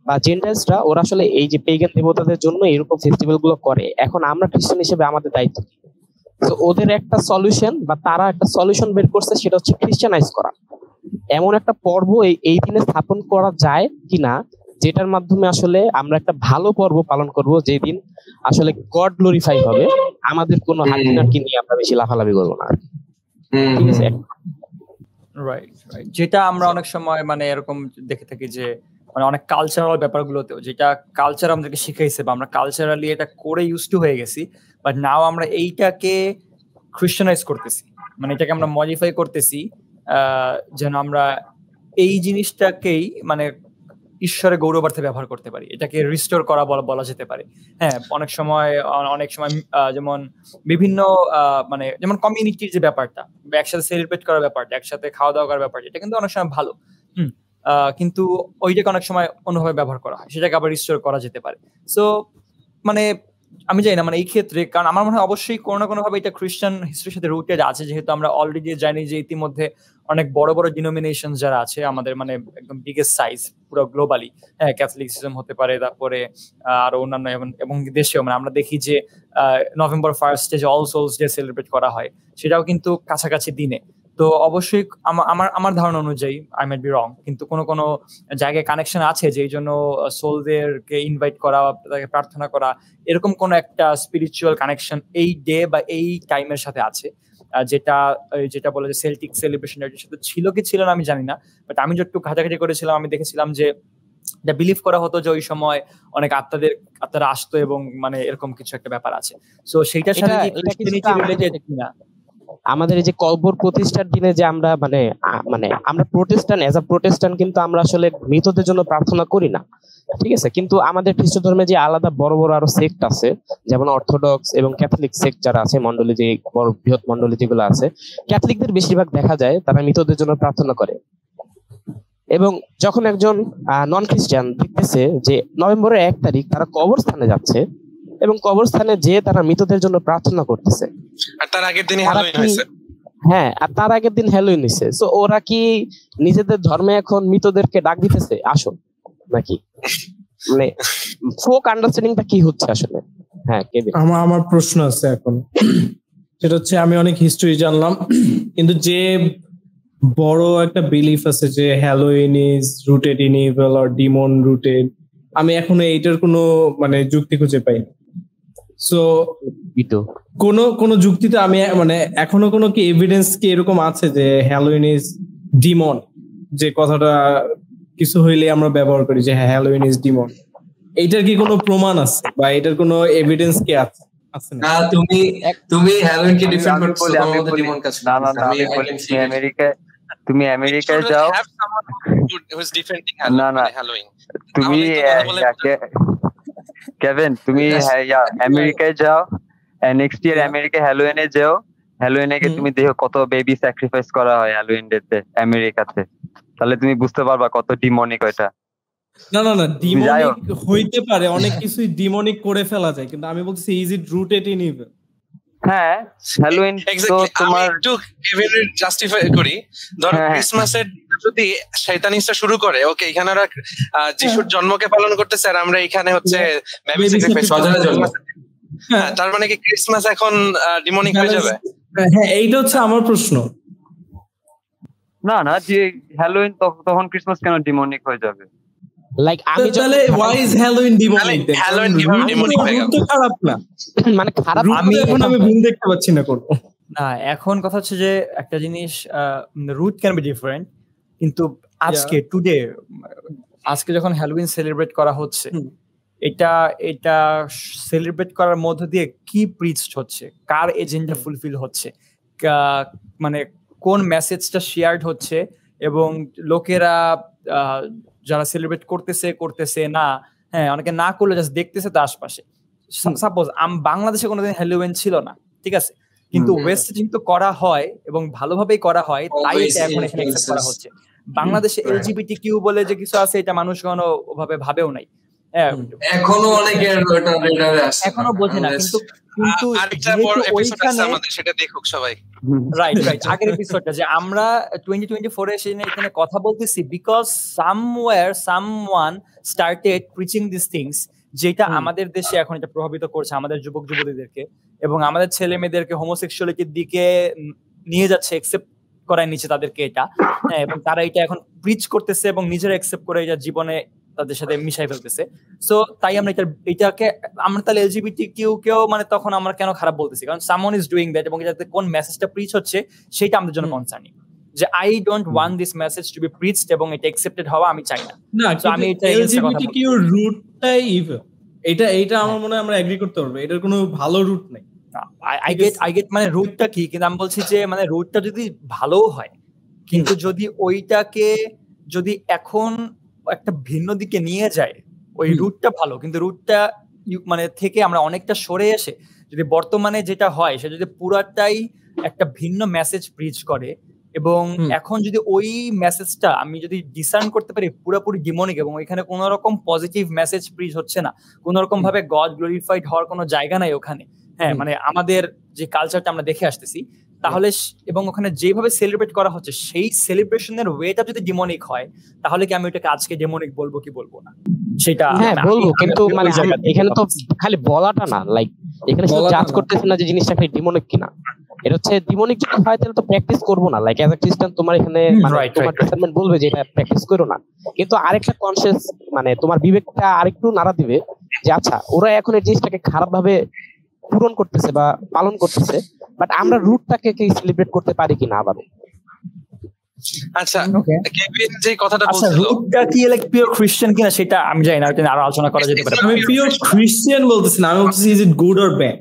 বা জেন্টাইলসরা ওরা আসলে এই যে পেগান দেবতাদের জন্য এরকম ফেস্টিভ্যাল গুলো করে। এখন আমরা খ্রিস্টান হিসেবে আমাদের দায়িত্ব, তো ওদের একটা সলিউশন বা তারা একটা সলিউশন বের করছে, সেটা হচ্ছে খ্রিস্টানাইজ করা। এমন একটা পর্ব এই দিনে স্থাপন করা যায় কিনা, যেটার মাধ্যমে আসলে আমরা একটা ভালো পর্ব পালন করব, যেদিন আসলে গড গ্লোরিফাই হবে, আমাদের কোনো হাকিনারকে নিয়ে আমরা বেশি লাফালাফি করবো না। রাইট, যেটা আমরা অনেক সময় মানে এরকম দেখে থাকি যে মানে অনেক কালচারাল ব্যাপারগুলোতেও, যেটা কালচার আমাদেরকে শিখাইছে বা আমরা কালচারালি এটা করে ইউজ টু হয়ে গেছি, বাট নাও আমরা এইটাকে খ্রিস্টানাইজ করতেছি, মানে এটাকে আমরা মডিফাই করতেছি, যেন আমরা এই জিনিসটাকেই মানে ঈশ্বরের গৌরবার্থে ব্যবহার করতে পারি, এটাকে রিস্টোর করা বলা যেতে পারে। হ্যাঁ, অনেক সময় যেমন বিভিন্ন মানে যেমন কমিউনিটির যে ব্যাপারটা, একসাথে সেলিব্রেট করার ব্যাপারটা, একসাথে খাওয়া দাওয়া করার ব্যাপারটা, এটা কিন্তু অনেক সময় ভালো, কিন্তু ওইটাকে অনেক সময় অন্যভাবে ব্যবহার করা হয়, সেটাকে আবার রিস্টোর করা যেতে পারে। সো মানে আমি জানি না, মানে এই ক্ষেত্রে, কারণ আমার মনে হয় অবশ্যই কোনো না কোনো ভাবে এটা খ্রিস্টান হিস্ট্রির সাথে রুটেড আছে, যেহেতু আমরা অলরেডি জানি যে ইতিমধ্যে অনেক বড় বড় ডিনোমিনেশন যারা আছে আমাদের, মানে একদম বিগেস্ট সাইজ পুরো গ্লোবালি, হ্যাঁ, ক্যাথলিসিজম হতে পারে, তারপরে আরো অন্যান্য এবং দেশেও মানে আমরা দেখি যে নভেম্বর 1 যে অল সোলস ডে সেলিব্রেট করা হয়, সেটাও কিন্তু কাছাকাছি দিনে। তো অবশ্যই আমার ধারণা অনুযায়ী, আই মাইট বি রং, কিন্তু কোনো জায়গায় কানেকশন আছে, যে এই জন্য সোলদেরকে ইনভাইট করা, তাকে প্রার্থনা করা, এরকম কোন একটা স্পিরিচুয়াল কানেকশন এই ডে বা এই টাইমের সাথে আছে, যেটা বলে যে সেল্টিক সেলিব্রেশন এর সাথে ছিল কি ছিল না আমি জানি না, বাট আমি যতটুকু ঘাটাঘাটি করেছিলাম আমি দেখেছিলাম যে এটা বিলিভ করা হতো যে ওই সময় অনেক আত্মারা আসতো, এবং মানে এরকম কিছু একটা ব্যাপার আছে। সো সেইটার সাথে কি রিলেটেড কিনা? আমাদের এই যে কবর প্রতিষ্ঠার দিনে যে আমরা মানে আমরা প্রোটেস্টান্ট, এজ আ প্রোটেস্টান্ট কিন্তু আমরা আসলে মৃতদের জন্য প্রার্থনা করি না, ঠিক আছে? কিন্তু আমাদের খ্রিস্ট ধর্মে যে আলাদা বড় বড় আরো সেক্ট আছে, যেমন অর্থোডক্স এবং ক্যাথলিক সেক্ট যারা আছে, মন্ডলী যে বড় বৃহৎ মন্ডলী যেগুলো আছে, ক্যাথলিকদের বেশিরভাগ দেখা যায় তারা মৃতদের জন্য প্রার্থনা করে। এবং যখন একজন নন খ্রিস্টান দেখতেছে যে নভেম্বরের 1 তারিখ তারা কবরস্থানে যাচ্ছে এবং কবরস্থানে যেয়ে তারা মৃতদের জন্য প্রার্থনা করতেছে, আর তার আগের দিনই হ্যালোউইন হয়েছে। হ্যাঁ, আর তার আগের দিন হ্যালোউইন হয়েছে। সো ওরা কি নিজেদের ধর্মে এখন মৃতদেরকে ডাক দিতেছে আসো নাকি? মানে ফোক আন্ডারস্ট্যান্ডিংটা কি হচ্ছে আসলে? হ্যাঁ, কেবিন। আমার প্রশ্ন আছে এখন, সেটা হচ্ছে আমি অনেক হিস্ট্রি জানলাম, কিন্তু যে বড় একটা বিলিফ আছে যে Halloween is rooted in evil or Demon rooted, আমি এখনো এইটার কোনো মানে যুক্তি খুঁজে পাই। সো কোন যুক্তিতে আমি মানে এখনো কোনো কি এভিডেন্স কি এরকম আছে যে হ্যালোউইন ইজ ডিমন, যে কথাটা কিছু হইলে আমরা ব্যবহার করি যে হ্যালোউইন ইজ ডিমন, এইটার কি কোনো প্রমাণ আছে বা এটার কোনো এভিডেন্স কি আছে? না, তুমি হ্যালোউইন কে ডিফেন্ড করছো, তোমাদের ডিমন কাজ। না না না, আমি বলি তুমি আমেরিকায় যাও, না না তুমি কেভিন তুমি আমেরিকায় যাও, নেক্সট ইয়ার আমেরিকা হ্যালোউইনে যাও, হ্যালোউইনে গিয়ে তুমি দেখো কত বেবি স্যাক্রিফাইস করা হয় হ্যালোউইন ডেতে আমেরিকাতে, তাহলে তুমি বুঝতে পারবা কত ডিমনিক ওইটা। না না না, ডিমনিক হইতে পারে, অনেক কিছুই ডিমনিক করে ফেলা যায়, কিন্তু আমি বলছি is it rooted in evil? হ্যাঁ, হ্যালোউইন তো তোমার একটু কেভিনের জাস্টিফাই করি। ধরো ক্রিসমাসের যদি শয়তানিসটা শুরু করে, ওকে এখানে ওরা যিশুর জন্মকে পালন করতেছে আর আমরা এখানে হচ্ছে বেবি স্যাক্রিফাইস, হ্যাঁ, তার মানে কি ক্রিসমাস এখন ডিমনিক হয়ে যাবে? হ্যাঁ, এইটা হচ্ছে আমার প্রশ্ন। না না, যে হ্যালোউইন তখন ক্রিসমাস কেন ডিমনিক হয়ে যাবে? লাইক আমি তাহলে why is Halloween demonic? Halloween কিভাবে ডিমনিক হয়ে গেল? খারাপ না, মানে খারাপ, আমি এখন ভুল দেখতে পাচ্ছি না করব না। এখন কথা হচ্ছে যে একটা জিনিস, রুট ক্যান বি ডিফারেন্ট, কিন্তু আজকে যখন হ্যালোউইন সেলিব্রেট করা হচ্ছে, এটা সেলিব্রেট করার মধ্য দিয়ে কি প্রিচড হচ্ছে, কার এজেন্ডা ফুলফিল হচ্ছে, মানে কোন মেসেজটা শেয়ারড হচ্ছে, এবং লোকেরা যারা সেলিব্রেট করতেছে না, হ্যাঁ অনেকে না করলে জাস্ট দেখতেছে তার আশপাশে। সাপোজ বাংলাদেশে কোনোদিন হ্যালোউইন ছিল না, ঠিক আছে, কিন্তু ওয়েস্টে যেহেতু করা হয় এবং ভালোভাবেই করা হয়, তাই এটা এখন এখানে অ্যাকসেপ্ট করা হচ্ছে। বাংলাদেশে এলজিবিটিকিউ বলে যে কিছু আছে, এটা মানুষ কোনো ওভাবে ভাবেও নাই, এখনো অনেকের এখনো বোঝে না, কিন্তু সেটা দেখুক সবাই। রাইট, আগের এপিসোডটা যে আমরা 2024 এখানে কথা বলতেছি, because someone started preaching this things, যেটা আমাদের দেশে এখন এটা প্রভাবিত করছে আমাদের যুবক যুবতীদেরকে এবং আমাদের ছেলে মেয়েদেরকে হোমোসেক্সুয়ালিটির দিকে নিয়ে যাচ্ছে, একসেপ্ট করায় নিচ্ছে তাদেরকে এটা, হ্যাঁ, এবং তারা এটা এখন প্রিচ করতেছে এবং নিজেরা একসেপ্ট করে এটা জীবনে তাদের সাথে মিশাই ফেলতেছে। সো তাই আমরা এটাকে আমরা তাহলে এলজিবিটিকিউ কেও মানে তখন আমরা কেন খারাপ বলতেছি, কারণ সামওয়ান ইজ ডুইং দ্যাট, এবং এটাতে কোন মেসেজটা প্রিচ হচ্ছে সেটা আমাদের জন্য কনসার্নিং, যে I don't want this message to be preached এবং এটা অ্যাকসেপ্টেড হওয়া আমি চাই না। সো আমি এটা এলজিবিটিকিউ রুটটাই ইভিল, এটা আমার মনে হয় আমরা এগ্রি করতে পারবো, এটার কোনো ভালো রুট নাই। আই গেট মানে রুটটা কি, কিন্তু আমি বলছি যে মানে রুটটা যদি ভালো হয়, কিন্তু যদি ওইটাকে যদি এখন একটা ভিন্ন দিকে নিয়ে যায়, ওই রুটটা ভালো, কিন্তু রুটটা মানে থেকে আমরা অনেকটা সরে এসে যদি বর্তমানে যেটা হয় সেটা যদি পুরাটাই একটা ভিন্ন মেসেজ প্রিচ করে, এবং এখন যদি ওই মেসেজটা আমি যদি ডিসার্ন করতে পারি পুরোপুরি ডিমনিক এবং এখানে কোনো রকম পজিটিভ মেসেজ প্রিচ হচ্ছে না, কোনো রকম ভাবে গড গ্লোরিফাইড হওয়ার কোনো জায়গা নাই ওখানে, হ্যাঁ, মানে আমাদের যে কালচারটা আমরা দেখে আসতেছি, তাহলে এবং ওখানে যেভাবে সেলিব্রেট করা হচ্ছে সেই সেলিব্রেশনের ওয়েটা যদি ডিমনিক হয়, তাহলে কি আমি ওটাকে আজকে ডিমনিক বলবো কি বলবো না সেটা বলবো, কিন্তু মানে এখানে তো খালি বলাটা না, লাইক এখানে শুধু জাজ করতেছি না যে জিনিসটা খালি ডিমনিক কিনা, এটা হচ্ছে ডিমনিক যদি হয় তাহলে তো প্র্যাকটিস করবো না, লাইক অ্যাজ আ খ্রিস্টান তোমার এখানে তোমার ডিসিপ্লিন বলবে যে এটা প্র্যাকটিস করো না, কিন্তু আরেকটা কনসিয়াস মানে তোমার বিবেকটা আরেকটু নাড়া দিবে যে আচ্ছা ওরা এখন এই জিনিসটাকে খারাপ ভাবে পূরণ করতেছে বা পালন করতেছে, বাট আমরা রুটটাকে কি সেলিব্রেট করতে পারি কিনা আবারও। আচ্ছা, কেভিন যে কথাটা বলছিল, রুটটা কি লাইক পিওর খ্রিস্টান কিনা সেটা আমি জানি না, এটা আরো আলোচনা করা যেতে পারে। আমি পিওর খ্রিস্টান বলতেছি না, আমি বলতেছি is it good or bad.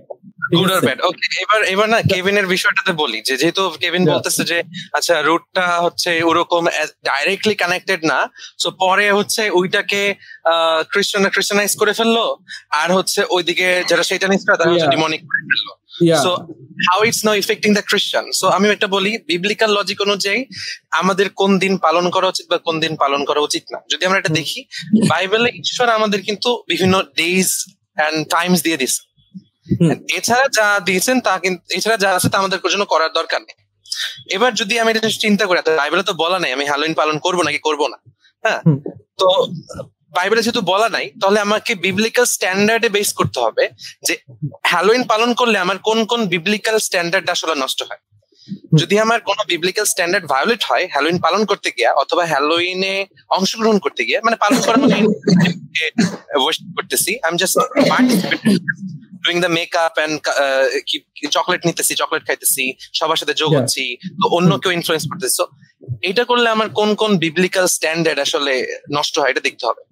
Good or bad. Okay, এবার না কেভিনের বিষয়টাতে বলি, যে যেহেতু কেভিন বলতেছে যে আচ্ছা রুটটা হচ্ছে ওরকম ডাইরেক্টলি কানেক্টেড না, সো পরে হচ্ছে ওইটাকে ক্রিশ্চিয়ানাইজ করে ফেললো, আর হচ্ছে ওইদিকে যারা শয়তানিস্টরা তারা হচ্ছে ডিমনিক করে ফেললো। So how it's now affecting the Christian? So আমি একটা বলি, বিবলিক্যাল লজিক অনুযায়ী আমাদের কোন দিন পালন করা উচিত বা কোন দিন পালন করা উচিত না, যদি আমরা এটা দেখি, বাইবেলে ঈশ্বর আমাদের কিন্তু বিভিন্ন ডেজ এন্ড টাইমস দিয়ে দিচ্ছে। এছাড়া যা দিয়েছেন তা কিন্তু, এছাড়া যা আছে তা আমাদের জন্য করার দরকার নেই। এবার যদি আমি এটা চিন্তা করি, বাইবেলে তো বলা নাই আমি হ্যালোইন পালন করবো নাকি করবো না, হ্যাঁ, তো বাইবেলে যেহেতু বলা নাই, তাহলে আমাকে বিবলিক্যাল স্ট্যান্ডার্ডে বেস করতে হবে যে হ্যালোইন পালন করলে আমার কোন কোন বিবলিক্যাল স্ট্যান্ডার্ড আসলে নষ্ট হয়। যদি আমার কোনো বিবলিক্যাল স্ট্যান্ডার্ড ভায়োলেট হয় হ্যালোইন পালন করতে গিয়া, অথবা হ্যালোইনে অংশগ্রহণ করতে গিয়ে, মানে পালন করা মানে করতেছি, আমি just doing the makeup and chocolate নিতেছি, চকলেট খাইতেছি, সবার সাথে যোগ হচ্ছি, তো অন্য কেউ ইনফ্লুয়েন্স করতেছি, এটা করলে আমার কোন কোন বিবলিক্যাল স্ট্যান্ডার্ড আসলে নষ্ট হয় এটা দেখতে হবে।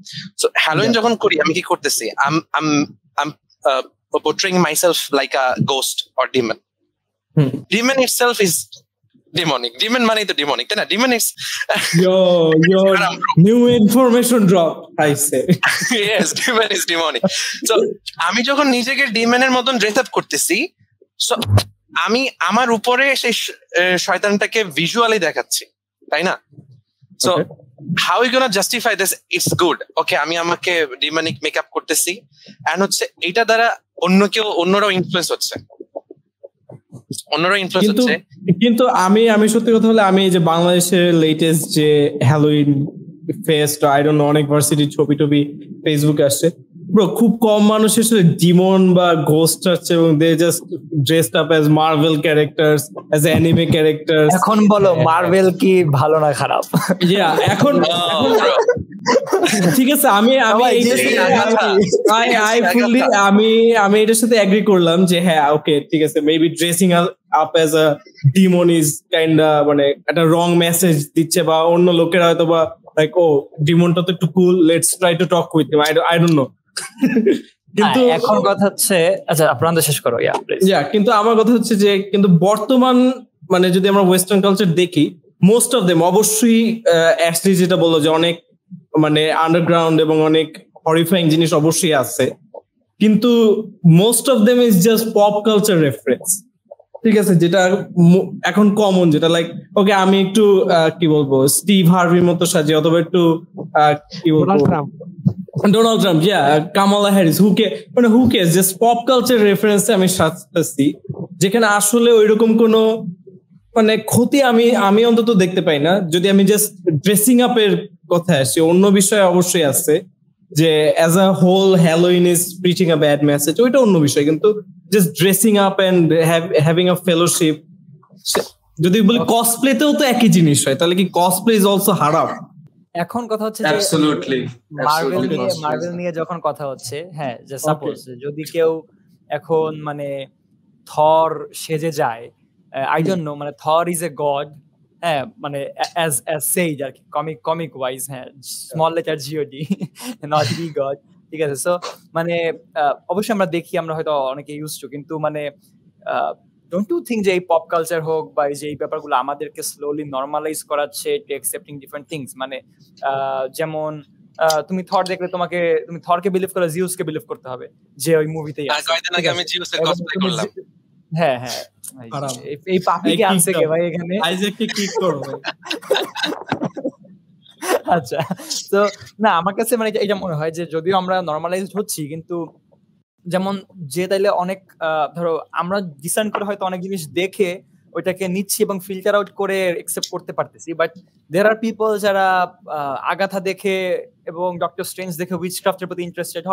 সো হ্যালোইন যখন করি আমি কি করতেছি, I'm portraying myself like a ghost or demon. Demon itself is demonic. Demon মানে তো demonic, তাই না? Demon is yo new information drop, I say. Yes, demon is demonic. So আমি যখন নিজেকে ডিমনের মতন ড্রেস আপ করতেছি, সো আমি আমার উপরে সেই শয়তানটাকে ভিজুয়ালি দেখাচ্ছি, তাই না? So how you gonna justify this? It's good. Okay, আমি আমাকে ডিমনিক মেকআপ করতেছি, এন্ড হচ্ছে এটা দ্বারা অন্যরাও ইনফ্লুয়েন্স হচ্ছে, কিন্তু আমি সত্যি কথা বলে, আমি যে বাংলাদেশের লেটেস্ট যে Halloween fest, I don't no, অনেক ভার্সিটির ছবি টবি ফেসবুকে আসছে, ব্রো খুব কম মানুষ আসলে ডিমন বা ঘোস্ট আছে, এবং they just dressed up as Marvel characters, as anime characters. এখন বলো মার্ভেল কি ভালো না খারাপ? ইয়া, এখন ঠিক আছে, আমি এটার সাথে এগ্রি করলাম যে হ্যাঁ ওকে ঠিক আছে, maybe dressing up as a Demon is kinda মানে একটা রং মেসেজ দিচ্ছে, বা অন্য লোকেরা হয়তো বা লাইক ও ডিমনটা তো একটু cool, let's try to talk with him, I don't know. কিন্তু এখন কথা হচ্ছে, আচ্ছা আপনারা শেষ করো। কিন্তু আমার কথা হচ্ছে যে কিন্তু বর্তমান মানে যদি আমরা ওয়েস্টার্ন কালচার দেখি, মোস্ট অফ দেম অবশ্যই অ্যাশলি যেটা বললো যে অনেক মানে আন্ডারগ্রাউন্ড এবং অনেক হরিফাইং জিনিস অবশ্যই আছে, কিন্তু most of them is just pop culture reference, ঠিক আছে, যেটা এখন কমন, যেটা লাইক ওকে আমি একটু কি বলবো স্টিভ হার্ভির মতো সাজি, অথবা একটু কি বলবো ডোনাল্ড ট্রাম্প, কামালা হ্যারিস, হু কেয়ারস, জাস্ট পপ কালচার রেফারেন্সে আমি সাজতেছি, যেখানে আসলে ওইরকম কোনো মানে ক্ষতি আমি অন্তত দেখতে পাই না। যদি আমি জাস্ট ড্রেসিং আপের কথায় আসি, অন্য বিষয় অবশ্যই আছে যে as a whole Halloween is preaching a bad message, ওইটা অন্য বিষয়, কিন্তু just dressing up and having a fellowship, যদি বলি কসপ্লেতেও তো একই জিনিস হয়, তাহলে কি কসপ্লে ইজ অলসো হারাম? এখন কথা হচ্ছে মার্ভেল নিয়ে যখন কথা হচ্ছে, হ্যাঁ যে সাপোজ যদি কেউ এখন মানে থর সেজে যায়, আই ডোন্ট নো, মানে থর ইজ এ গড, হ্যাঁ মানে অ্যাজ সেইজ আর কি, কমিক ওয়াইজ, হ্যাঁ small letter G O D, not be God, ঠিক আছে। সো মানে অবশ্যই আমরা দেখি, আমরা হয়তো অনেকে ইউজ টু, কিন্তু মানে ডোন্ট ইউ থিঙ্ক যে এই পপ কালচার হোক বা যে এই ব্যাপারগুলো আমাদেরকে স্লোলি নর্মালাইজ করাচ্ছে টু অ্যাকসেপ্টিং ডিফারেন্ট থিংস? মানে যেমন তুমি থর দেখলে তুমি থরকে বিলিভ করে জিউসকে বিলিভ করতে হবে, যে ওই মুভিতেই আছে। আমি জিউসের কসপ্লে করলাম। হ্যাঁ এই পাপিকে আনছে কে ভাই এখানে? আইজ্যাককে কিক করো ভাই। আচ্ছা, তো না আমার কাছে মানে এটা মনে হয় যে যদিও আমরা নর্মালাইজড হচ্ছি, কিন্তু যেমন যে তাইলে অনেক ধরো আমরা ডিসাইন করে হয়তো অনেক জিনিস দেখে ওইটাকে নিচ্ছি এবং ফিল্টার আউট করে অ্যাকসেপ্ট করতে পারতেছি, বাট দেয়ার আর পিপল যারা আগাথা দেখে এবং ডক্টর স্ট্রেঞ্জ দেখে উইচক্রাফটের প্রতি ইন্টারেস্টেড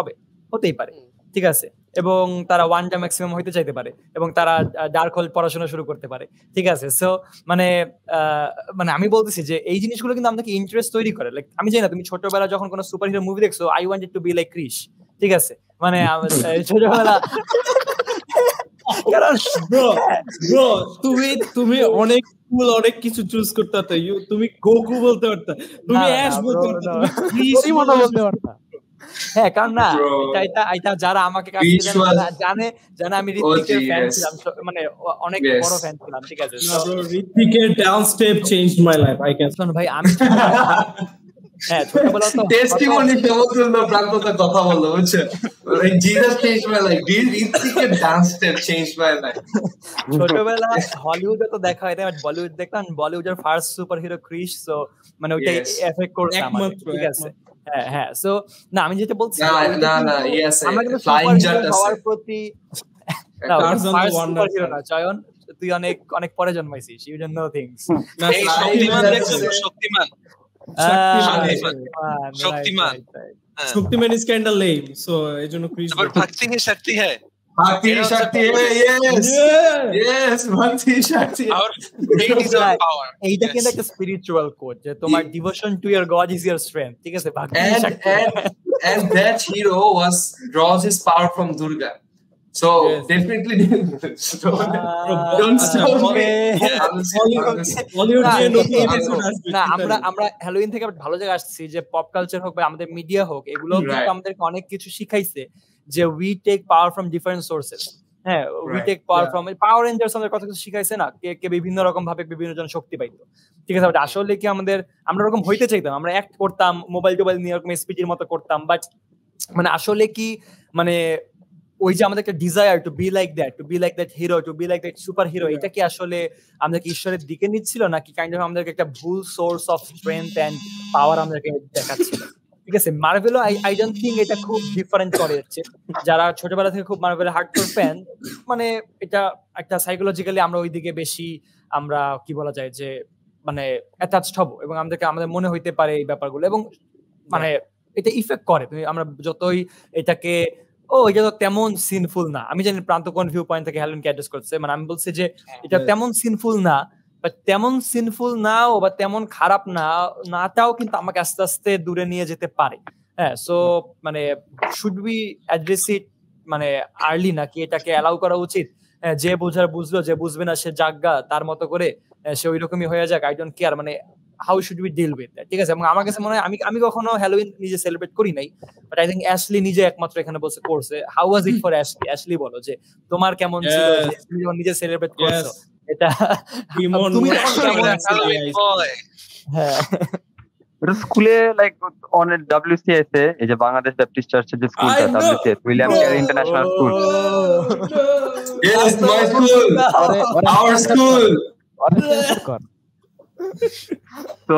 হতেই পারে, ঠিক আছে, এবং তারা ওয়ান্ডা ম্যাক্সিমাম হইতে চাইতে পারে, এবং তারা ডার্ক হোল পড়াশোনা শুরু করতে পারে, ঠিক আছে। সো মানে আমি বলতেছি যে এই জিনিসগুলো কিন্তু আমাদেরকে ইন্টারেস্ট তৈরি করে। লাইক আমি জানি না তুমি ছোটবেলা যখন কোনো সুপার হিরো মুভি দেখছো, I wanted to be like Krrish, ঠিক আছে, মানে ছোটবেলা ব্রো তুমি অনেক কুল অনেক কিছু চুজ করতে পারতা, তুমি গোকু বলতে পারতা, তুমি অ্যাশ বলতে পারতা, তুমি বলতে পারতা। হ্যাঁ কারণ না Bro. এটা যারা আমাকে কাছে Beach was- জানে আমি ঋত্বিকের OG, ফ্যান yes. ছিলাম মানে অনেক Yes. বড় ফ্যান ছিলাম ঠিক আছে না bro, Hrithik's down step changed my life. I can. শোন ভাই আমি হ্যাঁ ছোটবেলা তো টেস্টিমনি সমতুল্য প্রান্ততার কথা বললো বুঝছো like Jesus changed my life Hrithik's dance step changed my life ছোটবেলা হলিউডে তো দেখা হয় না বলিউড দেখতাম বলিউডের ফার্স্ট সুপারহিরো ক্রিস সো মানে ওইটাই Yes. এফেক্ট করছে আমাদের একমাত্র, ঠিক আছে হ্যাঁ সো না আমি যেটা বলছি না yes আমরা কিন্তু flying jet সুপারহিরো আছে হওয়ার প্রতি না Tarzan the first Wonder superhero Child. না চয়ন তুই অনেক পরে জন্মাইছিস ইউ ডোন্ট নো থিংস না, এই Shaktiman শক্তিমান is- দেখছো তো? শক্তিমান শক্তিমান। হ্যাঁ। Shaktiman is kind of lame, so এজন্য Chris. তারপর ভক্তি হি শক্তি হ্যায় Bhakti Shakti yes yes Bhakti Shakti और hate is our power এইটা কিন্তু একটা স্পিরিচুয়াল কোড যে তোমার devotion to your god is your strength ঠিক আছে ভক্তি শক্তি and that hero draws his power from Durga so Yes. definitely don't stop me Hollywood না, নিয়ে নতুন এই- episode আসবে, না চিন্তা আমরা নেই। আমরা হ্যালোইন থেকে ভালো জায়গায় আসছি যে পপ কালচার হোক বা আমাদের মিডিয়া হোক এগুলো কিন্তু Right. আমাদেরকে অনেক কিছু শিখাইছে যে we take power from different sources হ্যাঁ we Right. Take power Yeah. From Power Rangers আমাদের কথা কিছু শিখাইছে না কে বিভিন্ন রকম ভাবে বিভিন্ন জন শক্তি পাইতো ঠিক আছে but আসলে কি আমরা ওরকম হইতে চাইতাম আমরা অ্যাক্ট করতাম মোবাইল টোবাইল নিয়ে এরকম স্পিডের মতো করতাম বাট মানে আসলে কি মানে ওই যে আমাদের একটা desire to be like that hero to be like that super hero এটা কি আসলে আমাদেরকে ঈশ্বরের দিকে নিচ্ছিল নাকি কাইন্ড অফ আমাদেরকে একটা ভুল source of strength and power আমাদেরকে দেখাচ্ছিল ঠিক আছে মার্ভেলও আই ডোন্ট থিঙ্ক এটা খুব ডিফারেন্ট করে হচ্ছে যারা ছোটবেলা থেকে খুব মার্ভেলের হার্ডকোর ফ্যান মানে এটা একটা সাইকোলজিক্যালি আমরা ওইদিকে বেশি আমরা কি বলা যায় যে মানে অ্যাটাচড হব এবং আমাদের মনে হইতে পারে এই ব্যাপারগুলো এবং মানে এটা ইফেক্ট করে তুমি আমরা যতই এটাকে এটা তো তেমন সিনফুল না আমি জানি প্রান্ত কোন ভিউ পয়েন্ট থেকে হ্যালোইনকে অ্যাড্রেস করছে মানে আমি বলছি যে এটা তেমন সিনফুল না বাট তেমন সিনফুল নাও বা তেমন খারাপ নাটাও কিন্তু আমাকে আস্তে আস্তে দূরে নিয়ে যেতে পারে হ্যাঁ সো মানে শুড উই অ্যাড্রেস ইট মানে আর্লি নাকি এটাকে অ্যালাউ করা উচিত যে বোঝার বুঝলো যে বুঝবে না সে জাগা তার মতো করে সে ওই রকমই হয়ে যাক আই ডোন্ট কেয়ার মানে how should we deal with that ঠিক আছে এবং আমার কাছে মনে হয় আমি কখনো হ্যালোউইন নিজে সেলিব্রেট করি নাই বাট আই থিংক অ্যাশলি নিজে একমাত্র এখানে বসে করছে how was it for Ashley বলো যে তোমার কেমন ছিল যে তুমি যখন নিজে সেলিব্রেট করছো এটা তুমি তখন কেমন ছিলে হ্যাঁ এটা স্কুলে লাইক অন WCS এ এই যে বাংলাদেশ ব্যাপটিস্ট চার্চের যে স্কুলটা WCS William care international school yes my school our school তো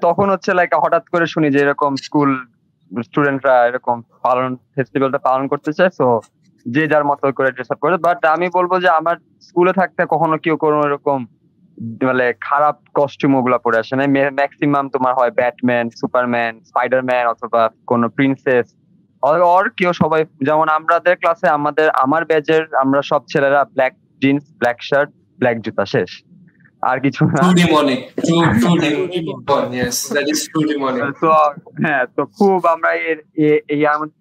তখন হচ্ছে লাইক হঠাৎ করে শুনি যে এরকম স্কুল স্টুডেন্টরা এরকম ফেস্টিভ্যালটা পালন করতে চায় সো যে যার মতো করে ড্রেস আপ করে বাট আমি বলবো যে আমার স্কুলে থাকতে কখনো কেউ কোনো এরকম মানে খারাপ কস্টিউম ওগুলা পরে আসে না ম্যাক্সিমাম তোমার হয় ব্যাটম্যান সুপারম্যান স্পাইডারম্যান অথবা কোনো প্রিন্সেস আর কেউ সবাই যেমন আমাদের ক্লাসে আমার ব্যাচের আমরা সব ছেলেরা black jeans black shirt black জুতা শেষ আর কিছু না true demonic yes that is true demonic তো হ্যাঁ তো খুব আমরা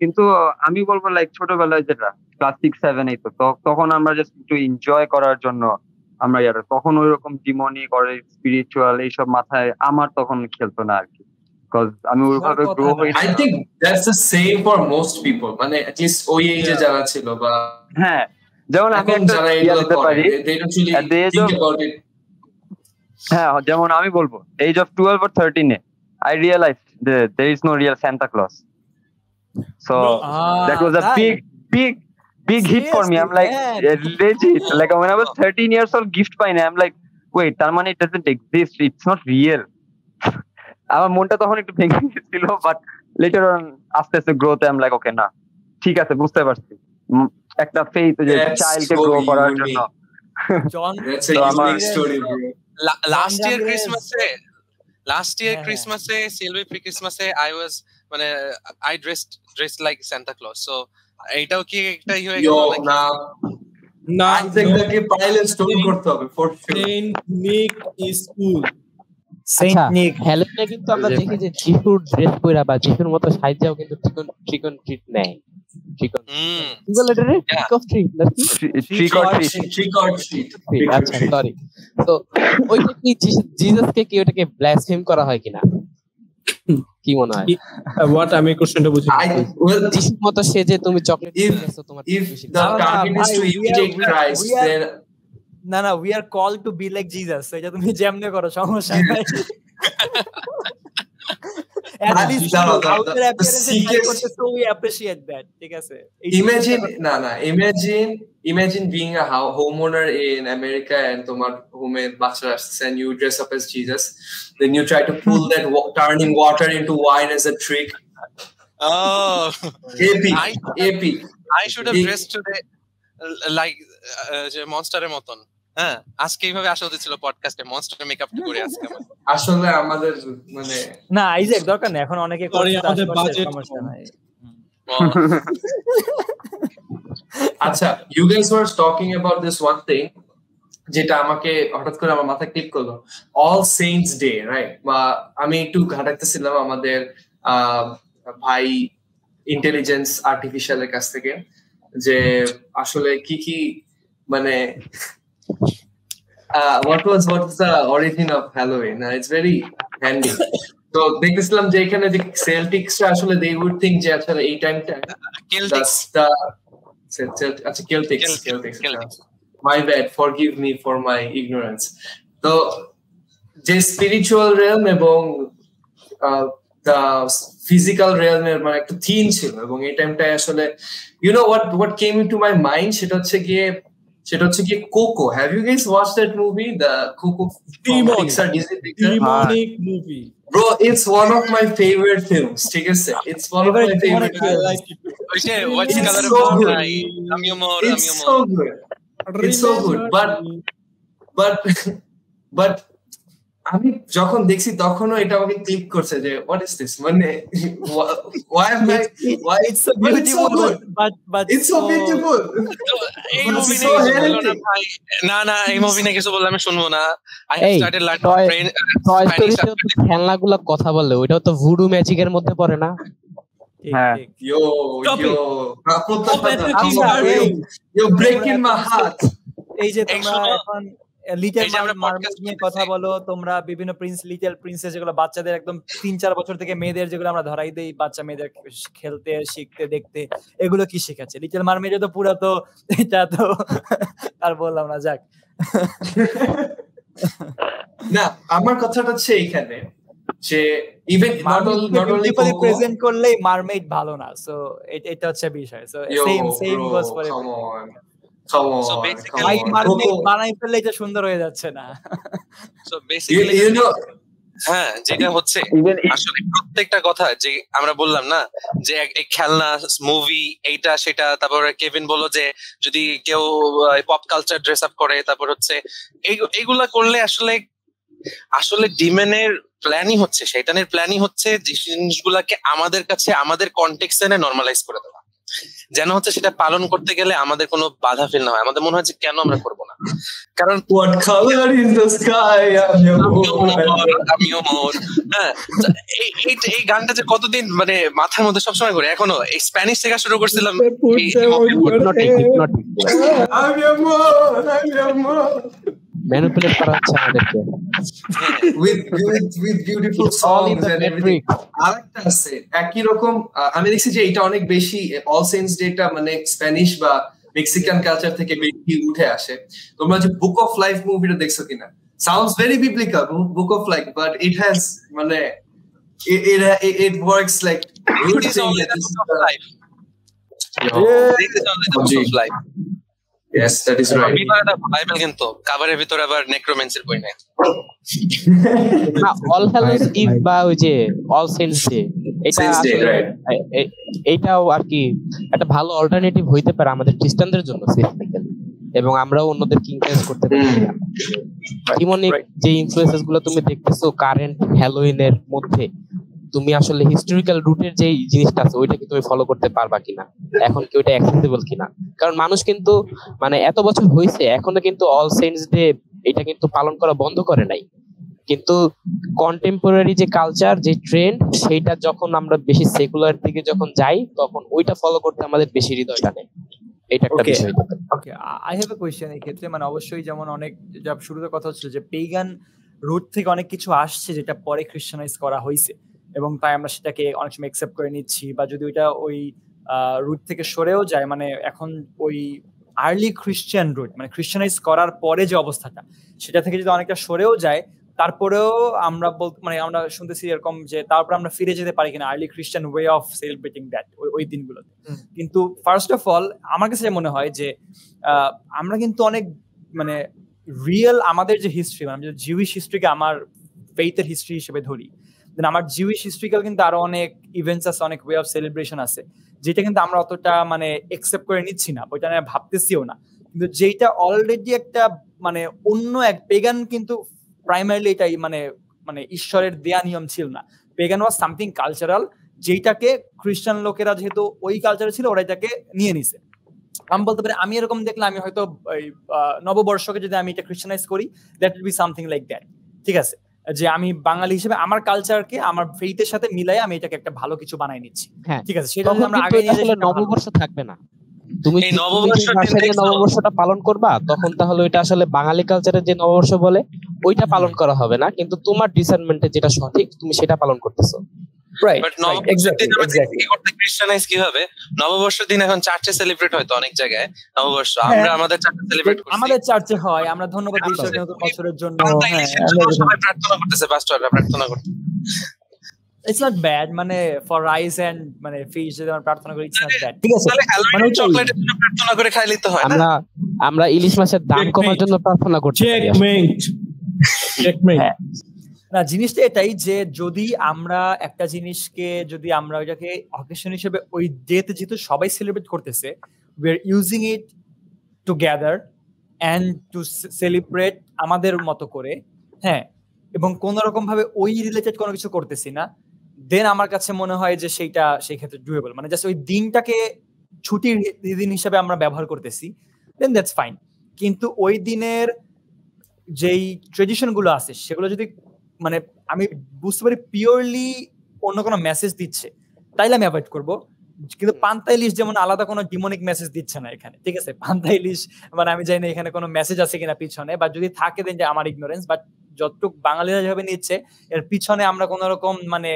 কিন্তু আমি বলবো লাইক ছোটবেলায় যেটা ক্লাস 6-7 এই তো তখন আমরা জাস্ট একটু এনজয় করার জন্য আমরা তখন ওইরকম ডিমনিক আর স্পিরিচুয়াল এইসব মাথায় আমার তখন খেলতো না আর কি বিকজ আমি ওইভাবে গ্রো হই I think that's the same for most people মানে at least ওই এজে যারা ছিল বা হ্যাঁ যেমন আমি এখন যারা এগুলো করে they don't really think about it হ্যাঁ যেমন আমি বলবো age of 12 or 13 I realized that there is no real Santa Claus so that was a big hit for me. I'm like legit like when I was 13 years old gift by now I'm like wait তার মানে it doesn't exist it's not real আমার মনটা তখন একটু ভেঙে গেছিল but later on আস্তে আস্তে গ্রোথে I'm like okay না ঠিক আছে বুঝতে পারছি একটা ফেইথ যে চাইল্ডকে গ্রো করার জন্য জন that's a unique story bro last year Christmas Silver pre Christmas I dressed like Santa Claus so এটাও কি একটা হয়ে গেল না এটাকে পাইলে স্টোরি করতে হবে for sure Saint Nick is cool Saint Nick হ্যালোউইনে কিন্তু আমরা দেখি যে যিশুর ড্রেস পরা বা যিশুর মতো সাইজাও কিন্তু ট্রিকন ট্রিট নেয় ট্রিকন কি বলে এটা রে ট্রিক অফ ট্রিট নাকি ট্রিক অর ট্রিট আচ্ছা সরি তো ওইটা কি জিসাসকে কি ওটাকে ব্লাসফেম করা হয় কিনা কি মনে হয়? হোয়াট আমি কোশ্চেনটা বুঝি যিশুর মতো সেজে তুমি চকলেট খেয়েছো তোমার if the target is to imitate Christ, then না we are called to be like Jesus. এটা তুমি যেমনে করো সমস্যা নাই। At least outer appearance is so we appreciate that. ঠিক আছে? Imagine being a homeowner in America and তোমার হোমে বাচ্চা আসছে and you dress up as Jesus, then you try to pull that turning water into wine as a trick. Oh, epic. I should have dressed today like যে মনস্টারের মতন। হ্যাঁ, আজকে এইভাবে আসা উচিত ছিল পডকাস্টে, মনস্টার মেকআপ করে আজকে আসলে আমাদের মানে না আইজ্যাক দরকার নেই, এখন অনেকে করে আমাদের বাজেট সমস্যা নাই। আচ্ছা, you guys were talking about this one thing যেটা আমাকে হঠাৎ করে আমার মাথায় ক্লিক করলো, All Saints Day, রাইট? বা আমি একটু ঘাটাইতেছিলাম আমাদের ভাই ইন্টেলিজেন্স আর্টিফিশিয়ালের কাছ থেকে যে আসলে কি মানে what was the origin of Halloween? It's very handy. So দেখতেছিলাম যে এখানে যে সেল্টিক্সরা আসলে they would think যে আসলে এই টাইমটা Celtics. My bad, forgive me for my ignorance. তো যে স্পিরিচুয়াল রিয়েলম এবং the physical realm এর মানে একটা থিম ছিল, এবং এই টাইমটায় আসলে you know what came into my mind সেটা হচ্ছে গিয়ে Coco. Have you guys watched that movie, the Coco Pixar Disney Pixar? Demonic movie. Bro, it's one of my favorite films. Take a sec. It's one of my favorite films. I like it. Okay, what's the color so of good. the eye? It's so good. It's so good. But আমি যখন দেখছি তখনও এটা আমাকে click করছে যে what is this, মানে why am I why it's so beautiful, but it's so beautiful. এই মুভি না এই মুভি নিয়ে কিছু বললে আমি শুনবো না। I have started learning খেলনাগুলো কথা বলে, ওইটাও তো ভুডু ম্যাজিকের মধ্যে পড়ে না? হ্যাঁ, you're breaking my heart. এই যে তোমরা এখন লিটল মারমেড নিয়ে কথা বলো, তোমরা বিভিন্ন লিটল প্রিন্সেস যেগুলো বাচ্চাদের একদম 3-4 বছর থেকে মেয়েদের যেগুলো আমরা ধরাই দেই বাচ্চা মেয়েদের খেলতে শিখতে দেখতে, এগুলো কি শেখাচ্ছে? লিটল মারমেডে তো পুরো তো এটা তো আর বললাম না, যাক। না, আমার কথাটা হচ্ছে এইখানে যে ইভেন নট অনলি প্রেজেন্ট করলেই মারমেড ভালো না, সো এটা হচ্ছে বিষয়। So same goes for Come on. So basically, বানাই ফেললে এটা সুন্দর হয়ে যাচ্ছে না। So basically, you know, হ্যাঁ, যেটা হচ্ছে আসলে প্রত্যেকটা কথা যে আমরা বললাম না যে এই খেলনা মুভি এইটা সেটা, তারপর কেভিন বলল যে যদি কেউ পপ কালচার ড্রেস আপ করে, তারপর হচ্ছে এইগুলা করলে আসলে ডিমেনের প্ল্যানই হচ্ছে, শয়তানের প্ল্যানই হচ্ছে যে জিনিসগুলাকে আমাদের কাছে আমাদের কনটেক্সটে এনে নরমালাইজ করে দেওয়া, যেন হচ্ছে সেটা পালন করতে গেলে আমাদের কোনো বাধা ফিল না হয়। আমাদের মনে হয় যে কেন আমরা করবো না, কারণ what color is the sky, আমিও মোর। হ্যাঁ, এই গানটা যে কতদিন মানে মাথার মধ্যে সবসময় ঘুরে, এখনো এই স্প্যানিশ থেকে শুরু করছিলাম ম্যানিপুলেট করা হচ্ছে আমাদেরকে with beautiful songs and everything. আরেকটা আছে একই রকম, আমি দেখছি যে এটা অনেক বেশি অল সেন্টস ডেটা মানে স্প্যানিশ বা মেক্সিকান কালচার থেকে বেশি উঠে আসে। তোমরা যে বুক অফ লাইফ মুভিটা দেখছো কিনা? Sounds very biblical, Book of Life, but it has মানে it works like it is only the book of life. This is only the book of life. Yes, that is right. Bible কিন্তু কভারের ভিতরে আবার নেক্রোম্যান্সির বই নাই। না, all hallows eve বা ওই যে অল সেন্টস ডে, এটাও আর কি একটা ভালো অল্টারনেটিভ হইতে পারে আমাদের খ্রিস্টানদের জন্য স্পেসিফিক্যালি, এবং আমরাও অন্যদেরকে ইনফ্লুয়েন্স করতে পারি। ডিমনিক যে ইনফ্লুয়েন্সেস গুলো তুমি দেখতেছো কারেন্ট হ্যালোইনের মধ্যে, তুমি আসলে হিস্টোরিক্যাল রুটের যে জিনিসটা আছে ওইটা কি তুমি ফলো করতে পারবা কিনা, এখন কি ওইটা অ্যাক্সেসিবল কিনা? কারণ মানুষ কিন্তু মানে এত বছর হয়েছে এখনো কিন্তু অল সেন্টস ডে এটা কিন্তু পালন করা বন্ধ করে নাই, কিন্তু কন্টেম্পোরারি যে কালচার যে ট্রেন্ড সেইটা যখন আমরা বেশি সেকুলার দিকে যখন যাই তখন ওইটা ফলো করতে আমাদের বেশি হৃদয় টানে। এটা একটা বিষয়। ওকে, আই হ্যাভ এ কোশ্চেন এই ক্ষেত্রে, মানে অবশ্যই যেমন অনেক যা শুরুতে কথা হচ্ছিল যে পেগান রুট থেকে অনেক কিছু আসছে যেটা পরে খ্রিস্টানাইজ করা হয়েছে, এবং তাই আমরা সেটাকে অনেক সময় একসেপ্ট করে নিচ্ছি, বা যদি ওইটা ওই রুট থেকে সরেও যায়, মানে এখন ওই আর্লি খ্রিস্টান রুট মানে খ্রিস্টানাইজ করার পরে যে অবস্থাটা সেটা থেকে যদি অনেকটা সরেও যায়, তারপরেও আমরা মানে আমরা শুনতেছি এরকম যে তারপর আমরা ফিরে যেতে পারি কিনা আর্লি খ্রিস্টান ওয়ে অফ সেলিব্রেটিং দ্যাট ওই দিনগুলোতে। কিন্তু ফার্স্ট অফ অল আমার কাছে মনে হয় যে আমরা কিন্তু অনেক মানে রিয়েল আমাদের যে হিস্ট্রি, মানে জিউইশ হিস্ট্রিকে আমার ফেইথের হিস্ট্রি হিসেবে ধরি, দেন আমার জিউইশ হিস্ট্রিক্যাল কিন্তু আরো অনেক ইভেন্টস আছে, অনেক ওয়ে অফ সেলিব্রেশন আছে, যেটা কিন্তু আমরা অতটা মানে একসেপ্ট করে নিচ্ছি না, ওইটা নিয়ে ভাবতেছিও না। কিন্তু যেটা অলরেডি একটা মানে অন্য এক পেগান, কিন্তু প্রাইমারিলি এটাই মানে মানে ঈশ্বরের দেয়া নিয়ম ছিল না, পেগান ওয়াজ সামথিং কালচারাল, যেটাকে খ্রিস্টান লোকেরা যেহেতু ওই কালচারে ছিল ওরা এটাকে নিয়ে নিছে। আমি বলতে পারি আমি এরকম দেখলে আমি হয়তো নববর্ষকে যদি আমি এটা খ্রিস্টানাইজ করি, that will be something like that, ঠিক আছে, যে আমি বাঙালি হিসেবে আমার কালচারকে আমার ফেইথের সাথে মিলাই আমি এটাকে একটা ভালো কিছু বানাই নিচ্ছি, ঠিক আছে, সেটা আমরা আগে নিয়ে আসলে নববর্ষ থাকবে না, তুমি নববর্ষটা পালন করবা তখন তাহলে ওইটা আসলে বাঙালি কালচারের যে নববর্ষ বলে ওইটা পালন করা হবে না, কিন্তু তোমার ডিসাইনমেন্টে যেটা সঠিক তুমি সেটা পালন করতেছো। খ্রিস্টানাইজ কি হবে, নববর্ষের দিন এখন চার্চে সেলিব্রেট হয় তো অনেক জায়গায় নববর্ষ, আমরা আমাদের চার্চে সেলিব্রেট করি, আমাদের চার্চে হয়, আমরা ধন্যবাদ দিই নতুন বছরের জন্য, সবাই প্রার্থনা করতেছে, পাস্টররা প্রার্থনা করতে, it's not bad, মানে for rice and মানে fish যদি আমরা প্রার্থনা করি it's not bad, ঠিক আছে, মানে চকলেটের জন্য প্রার্থনা করে খাইলেই তো হয় না, আমরা ইলিশ মাছের দাম কমার জন্য প্রার্থনা করছি। না, জিনিসটা এটাই যে যদি আমরা একটা জিনিসকে যদি আমরা ওইটাকে অকেশন হিসেবে ওই ডেতে যেহেতু সবাই সেলিব্রেট করতেছে, we are using it together and to celebrate আমাদের মতো করে, হ্যাঁ, এবং কোন রকম ভাবে ওই রিলেটেড কোনো কিছু করতেছি না, দেন আমার কাছে মনে হয় যে সেইটা সেই ক্ষেত্রে ডুয়েবল, মানে জাস্ট ওই দিনটাকে ছুটির দিন হিসেবে আমরা ব্যবহার করতেছি, দেন দ্যাটস ফাইন। কিন্তু ওই দিনের যেই ট্রেডিশন গুলো আছে সেগুলো যদি মানে আমি বুঝতে পারি পিওরলি অন্য কোনো মেসেজ দিচ্ছে, তাইলে আমি অ্যাভয়েড করবো। কিন্তু পান্তা ইলিশ যেমন আলাদা কোনো ডিমনিক মেসেজ দিচ্ছে না এখানে, ঠিক আছে, পান্তা ইলিশ মানে আমি জানি না এখানে কোনো মেসেজ আছে কিনা পিছনে, বা যদি থাকে দেন যে আমার ইগনোরেন্স, বাট যতটুকু বাঙালিরা যেভাবে নিচ্ছে এর পিছনে আমরা কোন রকম মানে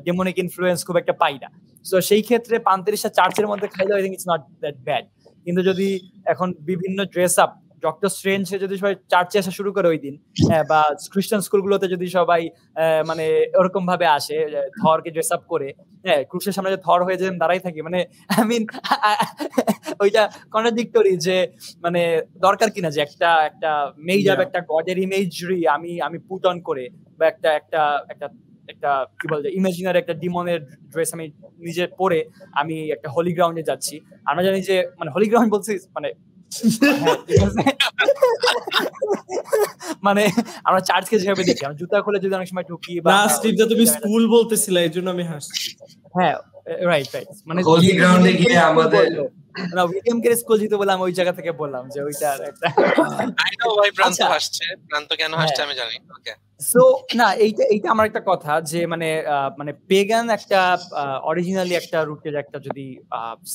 ডেমনিক ইনফ্লুয়েন্স খুব একটা পাই না। সো সেই ক্ষেত্রে পান্তা ইলিশটা চার্চের মধ্যে খাইলে I think it's not that bad. কিন্তু যদি এখন বিভিন্ন ড্রেস আপ ডক্টর স্ট্রেঞ্জ যদি সবাই চার্চে আসা শুরু করে ওই দিন, বা খ্রিস্টান স্কুলগুলোতে যদি সবাই মানে ওরকম ভাবে আসে থরকে ড্রেস আপ করে, হ্যাঁ, ক্রুশের সামনে যে থর হয়ে যেন দাঁড়াই থাকি, মানে আই মিন ওইটা কন্ট্রাডিক্টরি, যে মানে দরকার কিনা যে একটা একটা মেয়ে যাবে একটা গডের ইমেজরি আমি পুট অন করে, বা একটা একটা একটা একটা কি বলছে ইমাজিনারি একটা ডিমনের ড্রেস আমি নিজে পরে আমি একটা হোলি গ্রাউন্ডে যাচ্ছি। আমরা জানি যে মানে হোলি গ্রাউন্ড বলছি মানে মানে আমরা চার্চকে যেভাবে দেখি, আমরা জুতা খুলে যদি অনেক সময় ঢুকি, বা তুমি স্কুল বলতেছিলে এই জন্য আমি হাসছি। হ্যাঁ, রাইট রাইট, মানে হোলি গ্রাউন্ডে গিয়ে আমাদের না উইলিয়াম কের স্কুল যেতে বললাম ওই জায়গা থেকে বললাম যে ওইটা একটা আই নো ভাই প্রান্ত হাসছে, প্রান্ত কেন হাসছে আমি জানি। ওকে, সো না এইটা আমার একটা কথা যে মানে মানে পেগান একটা অরিজিনালি একটা রুটের একটা যদি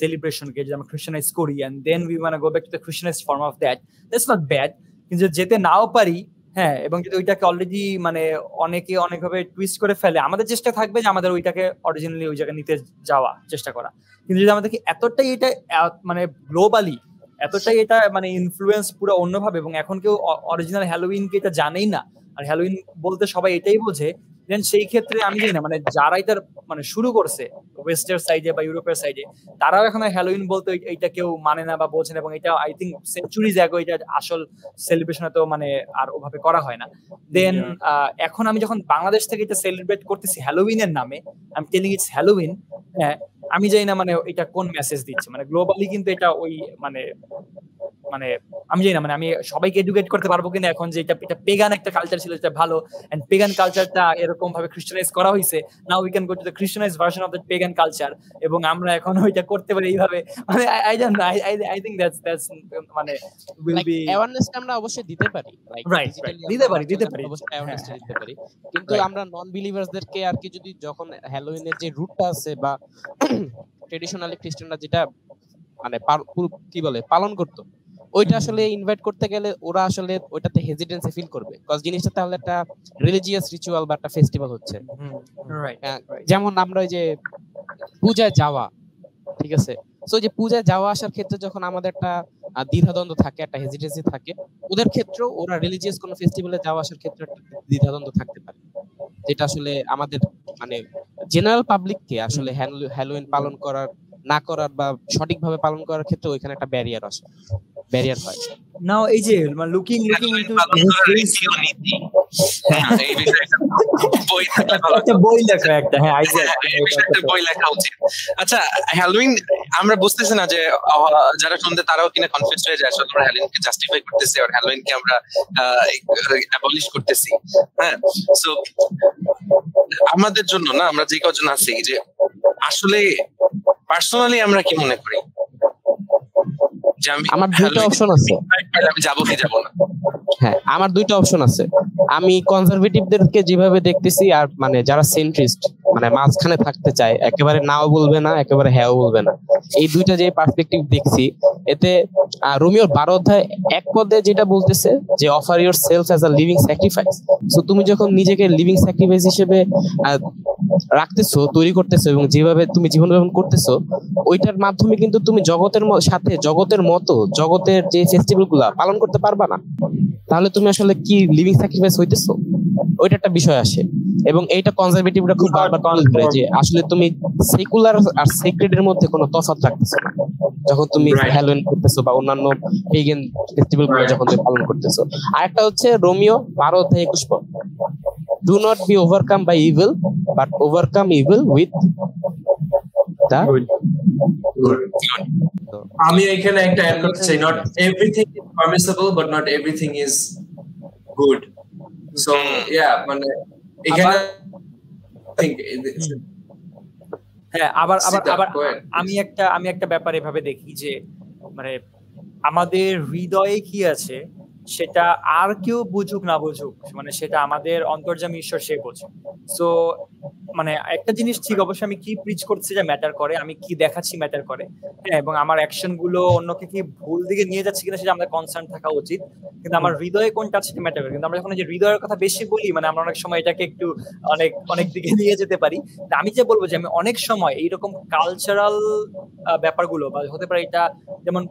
সেলিব্রেশনকে যদি আমরা খ্রিস্টানাইজ করি and then we want to go back to the Christianize form of that, that's not bad. কিন্তু যেতে নাও পারি, হ্যাঁ, এবং যদি ওইটাকে অলরেডি মানে অনেকে অনেকভাবে টুইস্ট করে ফেলে, আমাদের চেষ্টা থাকবে যে আমাদের ওইটাকে অরিজিনালি ওই জায়গায় নিতে যাওয়া চেষ্টা করা। কিন্তু যদি আমাদেরকে এতটাই এটা মানে গ্লোবালি এতটাই এটা মানে ইনফ্লুয়েন্স পুরো অন্যভাবে, এবং এখন কেউ অরিজিনাল হ্যালোউইনকে এটা জানেই না, আর হ্যালোউইন বলতে সবাই এটাই বোঝে, দেন সেই ক্ষেত্রে আমি জানি না মানে যারা এটা মানে শুরু করছে ওয়েস্টের সাইডে বা ইউরোপের সাইডে, তারাও এখন হ্যালোউইন বলতে এইটা কেউ মানে না বা বোঝে না, এবং এটা আই থিঙ্ক সেঞ্চুরিজ অ্যাগো এটা আসল সেলিব্রেশন তো মানে আর ওভাবে করা হয় না। দেন এখন আমি যখন বাংলাদেশ থেকে এটা সেলিব্রেট করতেছি হ্যালোউইনের নামে, I am telling it's Halloween, হ্যাঁ, আমি জানি না মানে এটা কোন মেসেজ দিচ্ছে, মানে গ্লোবালি কিন্তু এটা ওই মানে মানে আমি জানি না মানে আমি সবাইকে এডুকেট করতে পারবো কিনা এখন যে এটা পেগান একটা কালচার ছিল, এটা ভালো, এন্ড পেগান কালচারটা এরকম ভাবে খ্রিস্টানাইজ করা হয়েছে, now we can go to the Christianize version of the pagan culture, এবং আমরা এখন ওইটা করতে পারি এইভাবে, মানে I don't know, I think that's মানে উইল বি অ্যাওয়ারনেস আমরা অবশ্যই দিতে পারি, রাইট, দিতে পারি অবশ্যই অ্যাওয়ারনেস দিতে পারি, কিন্তু আমরা নন বিলিভার্সদেরকে আর কি যদি যখন হ্যালোউইনের যে রুটটা আছে বা ট্রেডিশনালি খ্রিস্টানরা যেটা মানে কি বলে পালন করতো, ওইটা আসলে ইনভাইট করতে গেলে ওরা আসলে ওইটাতে হেজিটেন্সি ফিল করবে, কজ জিনিসটা তাহলে একটা রিলিজিয়াস রিচুয়াল বা একটা ফেস্টিভ্যাল হচ্ছে। রাইট যেমন আমরা ওই যে পূজায় যাওয়া, ঠিক আছে, সো যে পূজায় যাওয়া আসার ক্ষেত্রে যখন আমাদের একটা দ্বিধাদ্বন্দ্ব থাকে, একটা হেজিটেন্সি থাকে, ওদের ক্ষেত্রেও ওরা রিলিজিয়াস কোনো ফেস্টিভ্যালে যাওয়া আসার ক্ষেত্রে একটা দ্বিধাদ্বন্দ্ব থাকতে পারে, যেটা আসলে আমাদের মানে জেনারেল পাবলিককে আসলে হ্যালোইন পালন করার না করার বা সঠিকভাবে পালন করার ক্ষেত্রে ওইখানে একটা ব্যারিয়ার হয়। নাও এই যে লুকিং ইনটু বই লেখা একটা, হ্যাঁ বই লেখা উচিত। আচ্ছা, হ্যালোইন আমরা বুঝতেছি না যে যারা শুনতে তারাও কিনা কনফিউজ হয়ে যায়, আসলে আমরা হ্যালোইনকে জাস্টিফাই করতেছি আর হ্যালোইনকে আমরা অ্যাবলিশ করতেছি। হ্যাঁ, সো আমাদের জন্য না, আমরা যে কজন আছি, যে আসলে পার্সোনালি আমরা কি মনে করি যে আমার দুটো অপশন আছে, আমি যাবো কি যাবো না? হ্যাঁ, আমার দুইটা অপশন আছে। আমি কনজারভেটিভদেরকে যেভাবে দেখতেছি, আর মানে যারা সেন্ট্রিস্ট মানে মাঝখানে থাকতে চায়, একেবারে নাও বলবে না, একেবারে হ্যাঁও বলবে না, এই দুইটা যে পার্সপেক্টিভ দেখছি, এতে রোমিওর 12 অধ্যায় 1 পদে যেটা বলতেছে যে offer your self as a living sacrifice. So তুমি যখন নিজেকে লিভিং স্যাক্রিফাইস হিসেবে রাখতেছো, তৈরি করতেছো এবং যেভাবে তুমি জীবনযাপন করতেছো, ওইটার মাধ্যমে কিন্তু তুমি জগতের সাথে, জগতের মতো, জগতের যে ফেস্টিভ্যাল গুলা পালন করতে পারবা না। তাহলে তুমি আসলে কি লিভিং স্যাক্রিফাইস হইতেছো, ওইটা একটা বিষয় আসে। এবং এইটা কনজারভেটিভরা খুব বারবার বলে যে আসলে তুমি সেকুলার আর সেক্রেটের মধ্যে কোনো তফাৎ রাখতেছো না যখন তুমি হ্যালোইন করতেছো বা অন্যান্য পেগান ফেস্টিভ্যাল গুলো যখন তুমি পালন করতেছো। আর একটা হচ্ছে রোমিও 12 অধ্যায় 21 পদ, do not be overcome by evil but overcome evil with the good. আমি এখানে একটা অ্যাড করতে চাই, not everything is permissible but not everything is good. So yeah, মানে এখানে হ্যাঁ, আবার আমি একটা ব্যাপার এভাবে দেখি যে মানে আমাদের হৃদয়ে কি আছে সেটা আর কেউ বুঝুক না বুঝুক, মানে সেটা আমাদের অন্তর্যামী ঈশ্বর সে বোঝে। সো মানে একটা জিনিস ঠিক, অবশ্যই আমি কি প্রিচ করছি যে ম্যাটার করে, আমি কি দেখাচ্ছি ম্যাটার করে, হ্যাঁ, এবং আমার অ্যাকশন গুলো অন্যকে কি ভুল দিকে নিয়ে যাচ্ছে কিনা সেটা আমাদের কনসার্ন থাকা উচিত, কিন্তু আমার হৃদয়ে কোনটা আছে সেটা ম্যাটার করে। কিন্তু আমরা যখন যে হৃদয়ের কথা বেশি বলি, মানে আমরা অনেক সময় এটাকে একটু অনেক দিকে নিয়ে যেতে পারি। আমি যে বলবো যে আমি অনেক সময় এইরকম কালচারাল ব্যাপারগুলো, বা হতে পারে এটা যেমন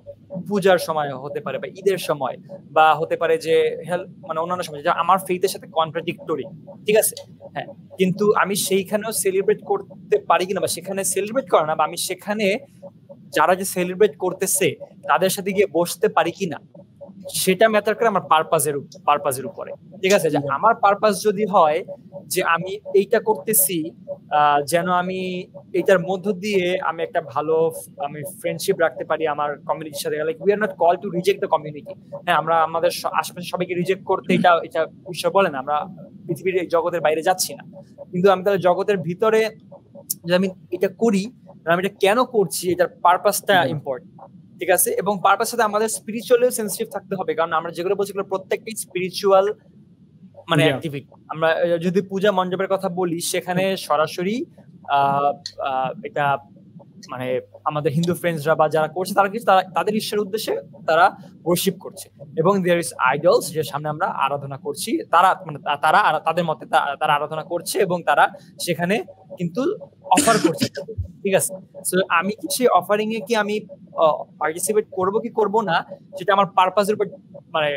পূজার সময় হতে পারে, বা ঈদের সময়, বা হতে পারে যে মানে অন্যান্য সময়, যেটা আমার ফেইথের সাথে কন্ট্রাডিক্টরি, ঠিক আছে, হ্যাঁ, কিন্তু আমি সেইখানেও সেলিব্রেট করতে পারি কিনা, বা সেখানে সেলিব্রেট করে না, বা আমি সেখানে যারা যে সেলিব্রেট করতেছে তাদের সাথে গিয়ে বসতে পারি কিনা, সেটা ম্যাটার করে আমার পারপাজের উপরে, ঠিক আছে। যে আমার পারপাস যদি হয় যে আমি এইটা করতেছি যেন আমি এইটার মধ্য দিয়ে আমি একটা ভালো আমি ফ্রেন্ডশিপ রাখতে পারি আমার কমিউনিটির সাথে, like we are not call to reject the community. হ্যাঁ, আমরা আমাদের আশেপাশে সবাইকে রিজেক্ট করতে এটা ঈশ্বর বলে না, আমরা পৃথিবীর জগতের বাইরে যাচ্ছি না, কিন্তু আমি তাহলে জগতের ভিতরে যে আমি এটা করি, আমি এটা কেন করছি, এটার পারপাসটা ইম্পর্টেন্ট, ঠিক আছে। এবং পারপাসের সাথে আমাদের স্পিরিচুয়ালিও সেন্সিটিভ থাকতে হবে, কারণ আমরা যেগুলো বলছি প্রত্যেকটাই স্পিরিচুয়াল মানে অ্যাক্টিভিটি। আমরা যদি পূজা মণ্ডপের কথা বলি, সেখানে সরাসরি এটা মানে আমাদের হিন্দু ফ্রেন্ডসরা বা যারা করছে তারা কিছু তাদের ঈশ্বরের উদ্দেশ্যে তারা ওয়ার্শিপ করছে, এবং দেয়ার ইজ আইডলস যে সামনে আমরা আরাধনা করছি, তারা মানে তারা তাদের মতে তারা আরাধনা করছে এবং তারা সেখানে কিন্তু অফার করছে, ঠিক আছে। সো আমি কি সেই অফারিং এ কি আমি পার্টিসিপেট করব কি করব না, সেটা আমার পারপাসের উপর মানে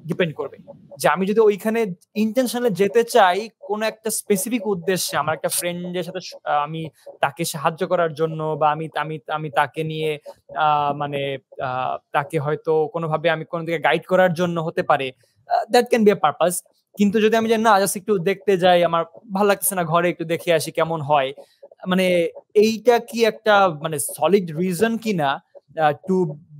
ডিপেন্ড করবে। যে আমি যদি ওইখানে ইন্টেনশনালি যেতে চাই কোন একটা স্পেসিফিক উদ্দেশ্যে, আমার একটা ফ্রেন্ডের সাথে আমি তাকে সাহায্য করার জন্য, বা আমি তাকে নিয়ে মানে তাকে হয়তো কোনোভাবে আমি কোনো দিকে গাইড করার জন্য হতে পারে, that can be a purpose. কিন্তু যদি আমি না জাস্ট একটু দেখতে যাই, আমার ভালো লাগতেছে না, ঘরে একটু দেখে আসি কেমন হয়, মানে এইটা কি একটা মানে সলিড রিজন কিনা to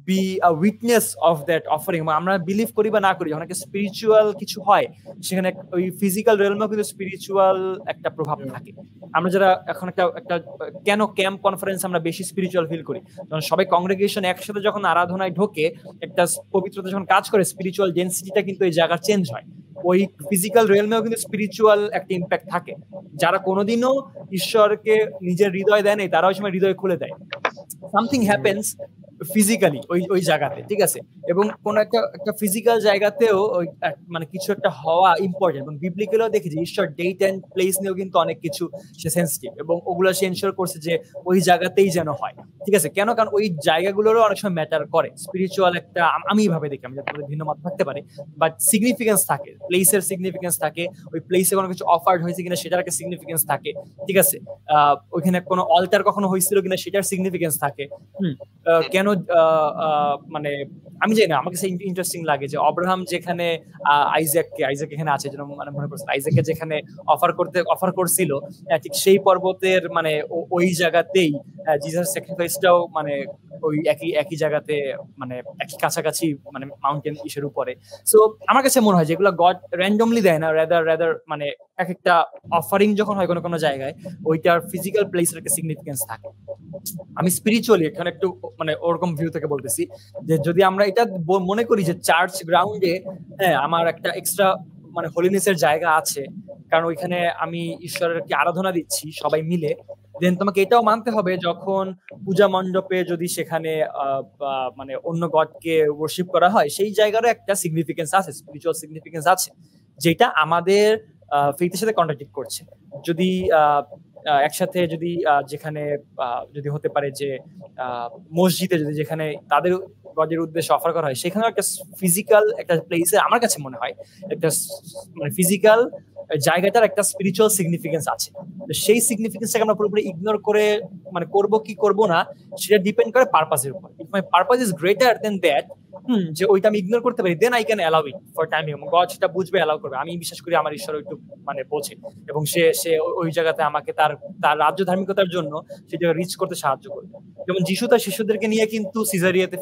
be a witness of that offering. আমরা বিলিভ করি বা না করি, যখন একটা স্পিরিচুয়াল কিছু হয় সেখানে ওই ফিজিক্যাল রিয়েলমেও কিন্তু স্পিরিচুয়াল একটা প্রভাব থাকে। আমরা যারা এখন একটা কেন ক্যাম্প কনফারেন্স আমরা বেশি স্পিরিচুয়াল ফিল করি, যখন সবাই কংগ্রেগেশন একসাথে যখন আরাধনায় ঢোকে, একটা পবিত্রতা যখন কাজ করে, স্পিরিচুয়াল ডেনসিটিটা কিন্তু এই জায়গার চেঞ্জ হয়। ওই ফিজিক্যাল রিয়েলমেও কিন্তু স্পিরিচুয়াল একটা ইম্প্যাক্ট থাকে। যারা কোনোদিনও ঈশ্বরকে নিজের হৃদয় দেয় নাই, তারা ওই সময় হৃদয় খুলে দেয়। সামথিং হ্যাপেন্স ফিজিক্যালি ওই জায়গাতে, ঠিক আছে, এবং কোন একটা ফিজিক্যাল জায়গাতেও ওই মানে কিছু একটা হওয়া ইম্পর্টেন্ট। এবং বিবলিক্যালও দেখি যে ঈশ্বর ডেট এন্ড প্লেস নিয়েও কিন্তু অনেক কিছু সে সেন্সিটিভ, এবং ওগুলো সে এনশিওর করছে যে ওই জায়গাতেই যেন হয়, ঠিক আছে। কেন? কারণ ওই জায়গাগুলোরও অনেক সময় ম্যাটার করে, স্পিরিচুয়াল একটা, আমি এইভাবে দেখি, আমি যাতে ভিন্ন মত থাকতে পারে, বাট সিগনিফিকেন্স থাকে, প্লেসের সিগনিফিকেন্স থাকে, ওই প্লেসে কোনো কিছু অফার্ড হয়েছে কিনা সেটার একটা সিগনিফিকেন্স থাকে, ঠিক আছে। ওইখানে কোনো অল্টার কখনো হয়েছিল কিনা সেটার সিগনিফিকেন্স থাকে। কেন মানে আমি জানি না, আমাকে ইন্টারেস্টিং লাগে যে অব্রাহাম যেখানে আইজাক এখানে আছে, যেন মানে মনে করছে আইজাককে যেখানে অফার করছিল, ঠিক সেই পর্বতের মানে ওই জায়গাতেই জিসাস স্যাক্রিফাইসটাও মানে ওই একই জায়গাতে, মানে একই কাছাকাছি, মানে মাউন্টেন ইসের উপরে। সো আমার কাছে মনে হয় যেগুলো গড র্যান্ডমলি দেয় না, রাদার মানে এক একটা অফারিং যখন হয় কোনো জায়গায়, ওইটার ফিজিক্যাল প্লেসের একটা সিগনিফিকেন্স থাকে। আমি স্পিরিচুয়ালি এখানে একটু মানে ওরকম ভিউ থেকে বলতেছি যে যদি আমরা এটা মনে করি যে চার্চ গ্রাউন্ডে আমার একটা এক্সট্রা মানে হোলিনেসের জায়গা আছে, কারণ ওইখানে আমি ঈশ্বরের কি আরাধনা দিচ্ছি সবাই মিলে, দেন তোমাকে এটাও মানতে হবে যখন পূজা মণ্ডপে যদি সেখানে মানে অন্য গডকে ওয়ার্শিপ করা হয়, সেই জায়গারও একটা সিগনিফিকেন্স আছে, স্পিরিচুয়াল সিগনিফিকেন্স আছে, যেটা আমাদের ফেইথের সাথে কন্ট্রাডিক্ট করছে। যদি একসাথে যদি যেখানে যদি হতে পারে যে মসজিদে যদি যেখানে তাদের গডের উদ্দেশ্যে অফার করা হয়, সেখানে একটা ফিজিক্যাল একটা প্লেসে আমার কাছে মনে হয় একটা মানে ফিজিক্যাল জায়গাটার একটা স্পিরিচুয়াল সিগনিফিকেন্স আছে। সেই সিগনিফিকেন্সটাকে আমরা পুরোপুরি ইগনোর করে মানে করবো কি করবো না সেটা ডিপেন্ড করে পারপাসের উপর। If my purpose is greater than that, যে ওইটা আমি ইগনোর করতে পারি, then I can allow it for timing. God সেটা বুঝবে, অ্যালাউ করবে। আমি বিশ্বাস করি আমার ঈশ্বর একটু মানে বোঝে, এবং সে ওই জায়গাতে আমাকে তার রাজ্য ধার্মিকতার জন্য সেটা রিচ করতে সাহায্য করবে। যেমন যিশু তার শিষ্যদেরকে নিয়ে কিন্তু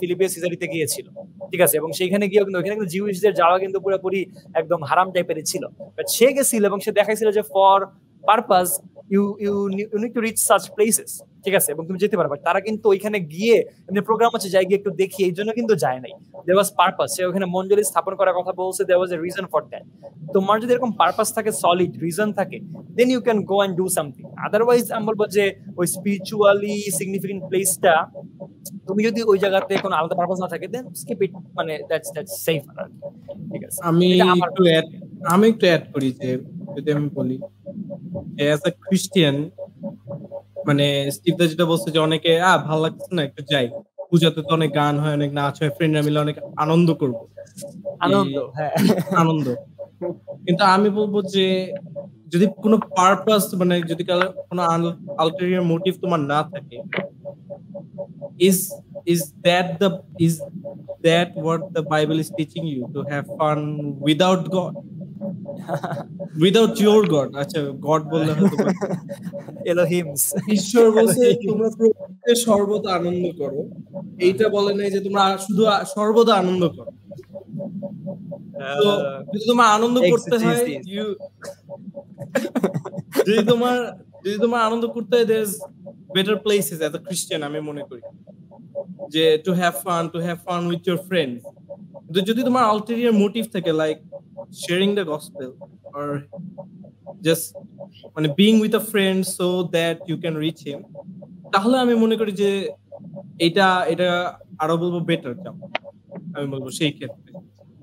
ফিলিপিয়া সিজারিতে গিয়েছিল, ঠিক আছে, এবং সেইখানে গিয়েও কিন্তু ওইখানে কিন্তু জিউইশদের যাওয়া কিন্তু পুরোপুরি একদম হারাম টাইপের ছিল, বাট সে গেছিল এবং সে দেখাইছিল যে for purpose you need to reach such places, ঠিক আছে, এবং তুমি যেতে পারবে। তারা কিন্তু ওইখানে গিয়ে এমনি প্রোগ্রাম আছে যাই গিয়ে একটু দেখি এই জন্য কিন্তু যায় নাই, দেয়ার ওয়াজ পারপাস। সে ওখানে মণ্ডলী স্থাপন করার কথা বলছে, there was a reason for that. তোমার যদি এরকম পারপাস থাকে, সলিড রিজন থাকে, then you can go and do something. Otherwise আমি বলবো যে ওই স্পিরিচুয়ালি সিগনিফিকেন্ট প্লেসটা তুমি যদি ওই জায়গাতে কোনো আলাদা পারপাস না থাকে, দেন স্কিপ ইট, মানে দ্যাটস সেফ। ঠিক আছে, আমি একটু অ্যাড করি যে যদি আমি বলি অ্যাজ আ খ্রিস্টিয়ান, মানে স্টিভদা যেটা বলছে যে অনেকে ভালো লাগছে না একটু যাই, পূজাতে তো অনেক গান হয়, অনেক নাচ হয়, ফ্রেন্ডরা মিলে অনেক আনন্দ করবো, আনন্দ। কিন্তু আমি বলবো যে যদি কোনো পারপাস মানে যদি কোনো আলটেরিয়র মোটিভ তোমার না থাকে, is that what the Bible is teaching you, to have fun without God? Without your God? আচ্ছা, গড বললে হয়তো এলোহিমস, ঈশ্বর বলছে তোমরা প্রত্যেকে সর্বদা আনন্দ করো, এইটা বলে নাই যে তোমরা শুধু সর্বদা আনন্দ করো। তো যদি তোমার আনন্দ করতে হয়, যদি তোমার আনন্দ করতে হয়, there is better places as a Christian, আমি মনে করি যে to have fun with your friends. যদি তোমার ulterior motive থাকে, like sharing the gospel or just মানে being with a friend so that you can reach him, তাহলে আমি মনে করি যে এটা আরো বলবো বেটার যাও, আমি বলবো সেই ক্ষেত্রে,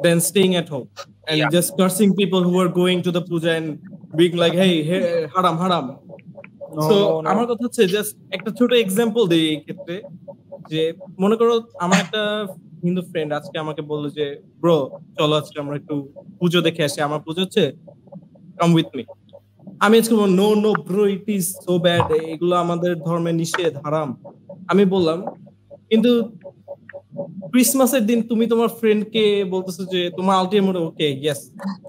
than staying at home and just cursing people who are going to the puja and being like hey haram. So আমার কথা হচ্ছে জাস্ট একটা ছোট এক্সাম্পল দিই এই ক্ষেত্রে, যে মনে করো আমার একটা হিন্দু ফ্রেন্ড আজকে আমাকে বললো যে ব্রো চলো আজকে আমরা একটু পুজো দেখে আসি, আমার পুজো হচ্ছে, কাম উইথ মি। আমি আজকে বলবো no bro, it is so bad, এগুলো আমাদের ধর্মে নিষেধ, হারাম। আমি বললাম কিন্তু ক্রিসমাসের দিন তুমি তোমার ফ্রেন্ডকে বলতেছো যে তোমার ultimate okay yes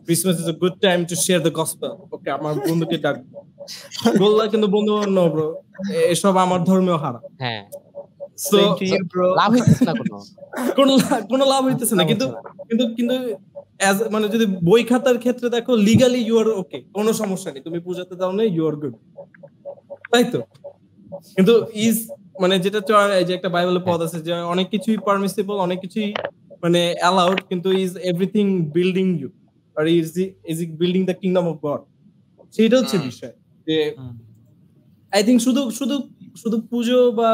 Christmas is a good time to share the gospel, okay আমার বন্ধুকে ডাক বললা, কিন্তু বন্ধু নো ব্রো এসব আমার ধর্মেও হারাম। হ্যাঁ, লাভ হইতেছে না, কোনো লাভ হইতেছে না। কিন্তু মানে যদি বই খাতার ক্ষেত্রে দেখো, লিগালি ইউ আর ওকে, কোনো সমস্যা নেই, তুমি পূজাতে দাও না, ইউ আর গুড, তাই তো। কিন্তু মানে যেটা যে একটা বাইবেলের পদ আছে যে অনেক কিছুই পারমিসিবল, অনেক কিছুই মানে অ্যালাউড, কিন্তু is everything building you are is it building the kingdom of God, সেটা হচ্ছে বিষয়। যে আই থিঙ্ক শুধু পুজো বা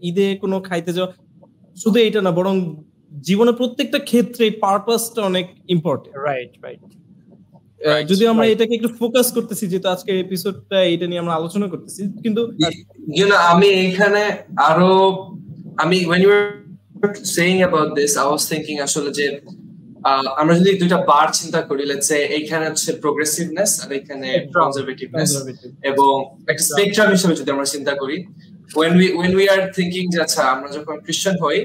ঈদে কোনো খাইতে যাওয়া, শুধু এটা না, বরং জীবনের প্রত্যেকটা ক্ষেত্রে পারপাসটা অনেক ইম্পর্টেন্ট। Right right. যদি আমরা এটাকে একটু ফোকাস করতেছি, যেহেতু আজকের এপিসোডটা এটা নিয়ে আমরা আলোচনা করতেছি, কিন্তু আমি এইখানে আরো when you were saying about this I was thinking আসলে যে আমরা যদি দুইটা বার চিন্তা করি, লেটস সে এইখানে হচ্ছে প্রোগ্রেসিভনেস আর এখানে কনজারভেটিভনেস, এবং একটা স্পেকট্রাম হিসেবে যদি আমরা চিন্তা করি, when we are thinking যে আচ্ছা আমরা যখন খ্রিস্টান হই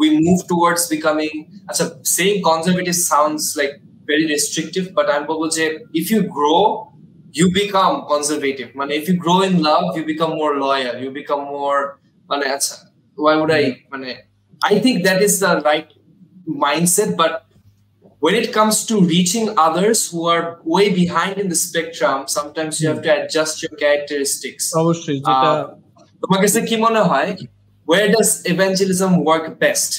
we move towards becoming, আচ্ছা saying conservative sounds like very restrictive, but I'm বলবো যে if you grow you become conservative, মানে if you grow in love you become more loyal, you become more, মানে আচ্ছা why would I think that is the right mindset, but when it comes to reaching others who are way behind in the spectrum, sometimes you have to adjust your characteristics. অবশ্যই যেটা তোমার কাছে কি মনে হয়, where does evangelism work best,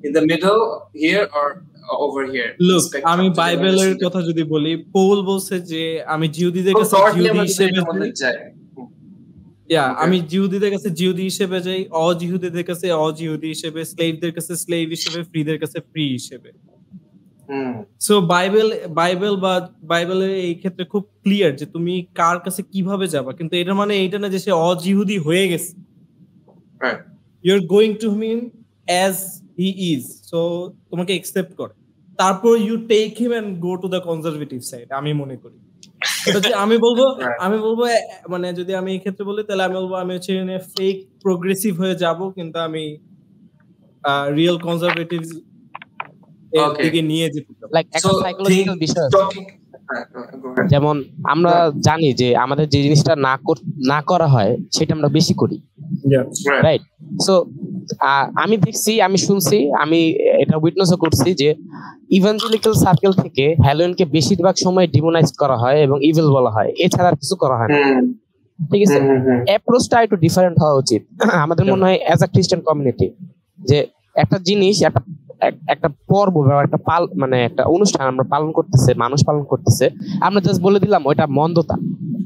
in the middle here or over here? Look, আমি বাইবেলের কথা যদি বলি, পৌল বলছে যে আমি জিহুদীদের কাছে জিহুদি হিসেবে যাই, আমি জিহুদীদের কাছে জিহুদি হিসেবে যাই, অজিহুদীদের কাছে অজিহুদি হিসেবে, স্লেভদের কাছে স্লেভ হিসেবে, ফ্রিদের কাছে ফ্রি হিসেবে। সো বাইবেলের এই ক্ষেত্রে খুব ক্লিয়ার যে তুমি কার কাছে কিভাবে যাবা, কিন্তু এটা মানে এইটা না যে সে অজিহুদি হয়ে গেছে। You are going to him as he is, so তোমাকে একসেপ্ট করে, তারপর you take him and go to the conservative side. আমি মনে করি আমি বলবো মানে যদি আমি এই ক্ষেত্রে বলি, তাহলে আমি বলবো আমি হচ্ছে ফেক প্রোগ্রেসিভ হয়ে যাব, কিন্তু আমি রিয়েল কনজারভেটিভ দিকে নিয়ে যেতে চাই। লাইক একটা সাইকোলজিক্যাল বিষয়, যেমন আমরা জানি যে আমাদের যে জিনিসটা না করা হয় সেটা আমরা বেশি করি, রাইট? সো আমি দেখছি, আমি শুনছি, আমি এটা উইটনেসও করছি যে ইভাঞ্জেলিক্যাল সার্কেল থেকে হ্যালোইনকে বেশিরভাগ সময় ডিমোনাইজ করা হয় এবং ইভিল বলা হয়, এছাড়া আর কিছু করা হয় না। ঠিক আছে, অ্যাপ্রোচটা একটু ডিফারেন্ট হওয়া উচিত আমাদের মনে হয় অ্যাজ আ খ্রিস্টান কমিউনিটি, যে একটা জিনিস, একটা পর্ব বা একটা মানে একটা অনুষ্ঠান আমরা পালন করতেছে, মানুষ পালন করতেছে, আমরা জাস্ট বলে দিলাম ওইটা মন্দতা,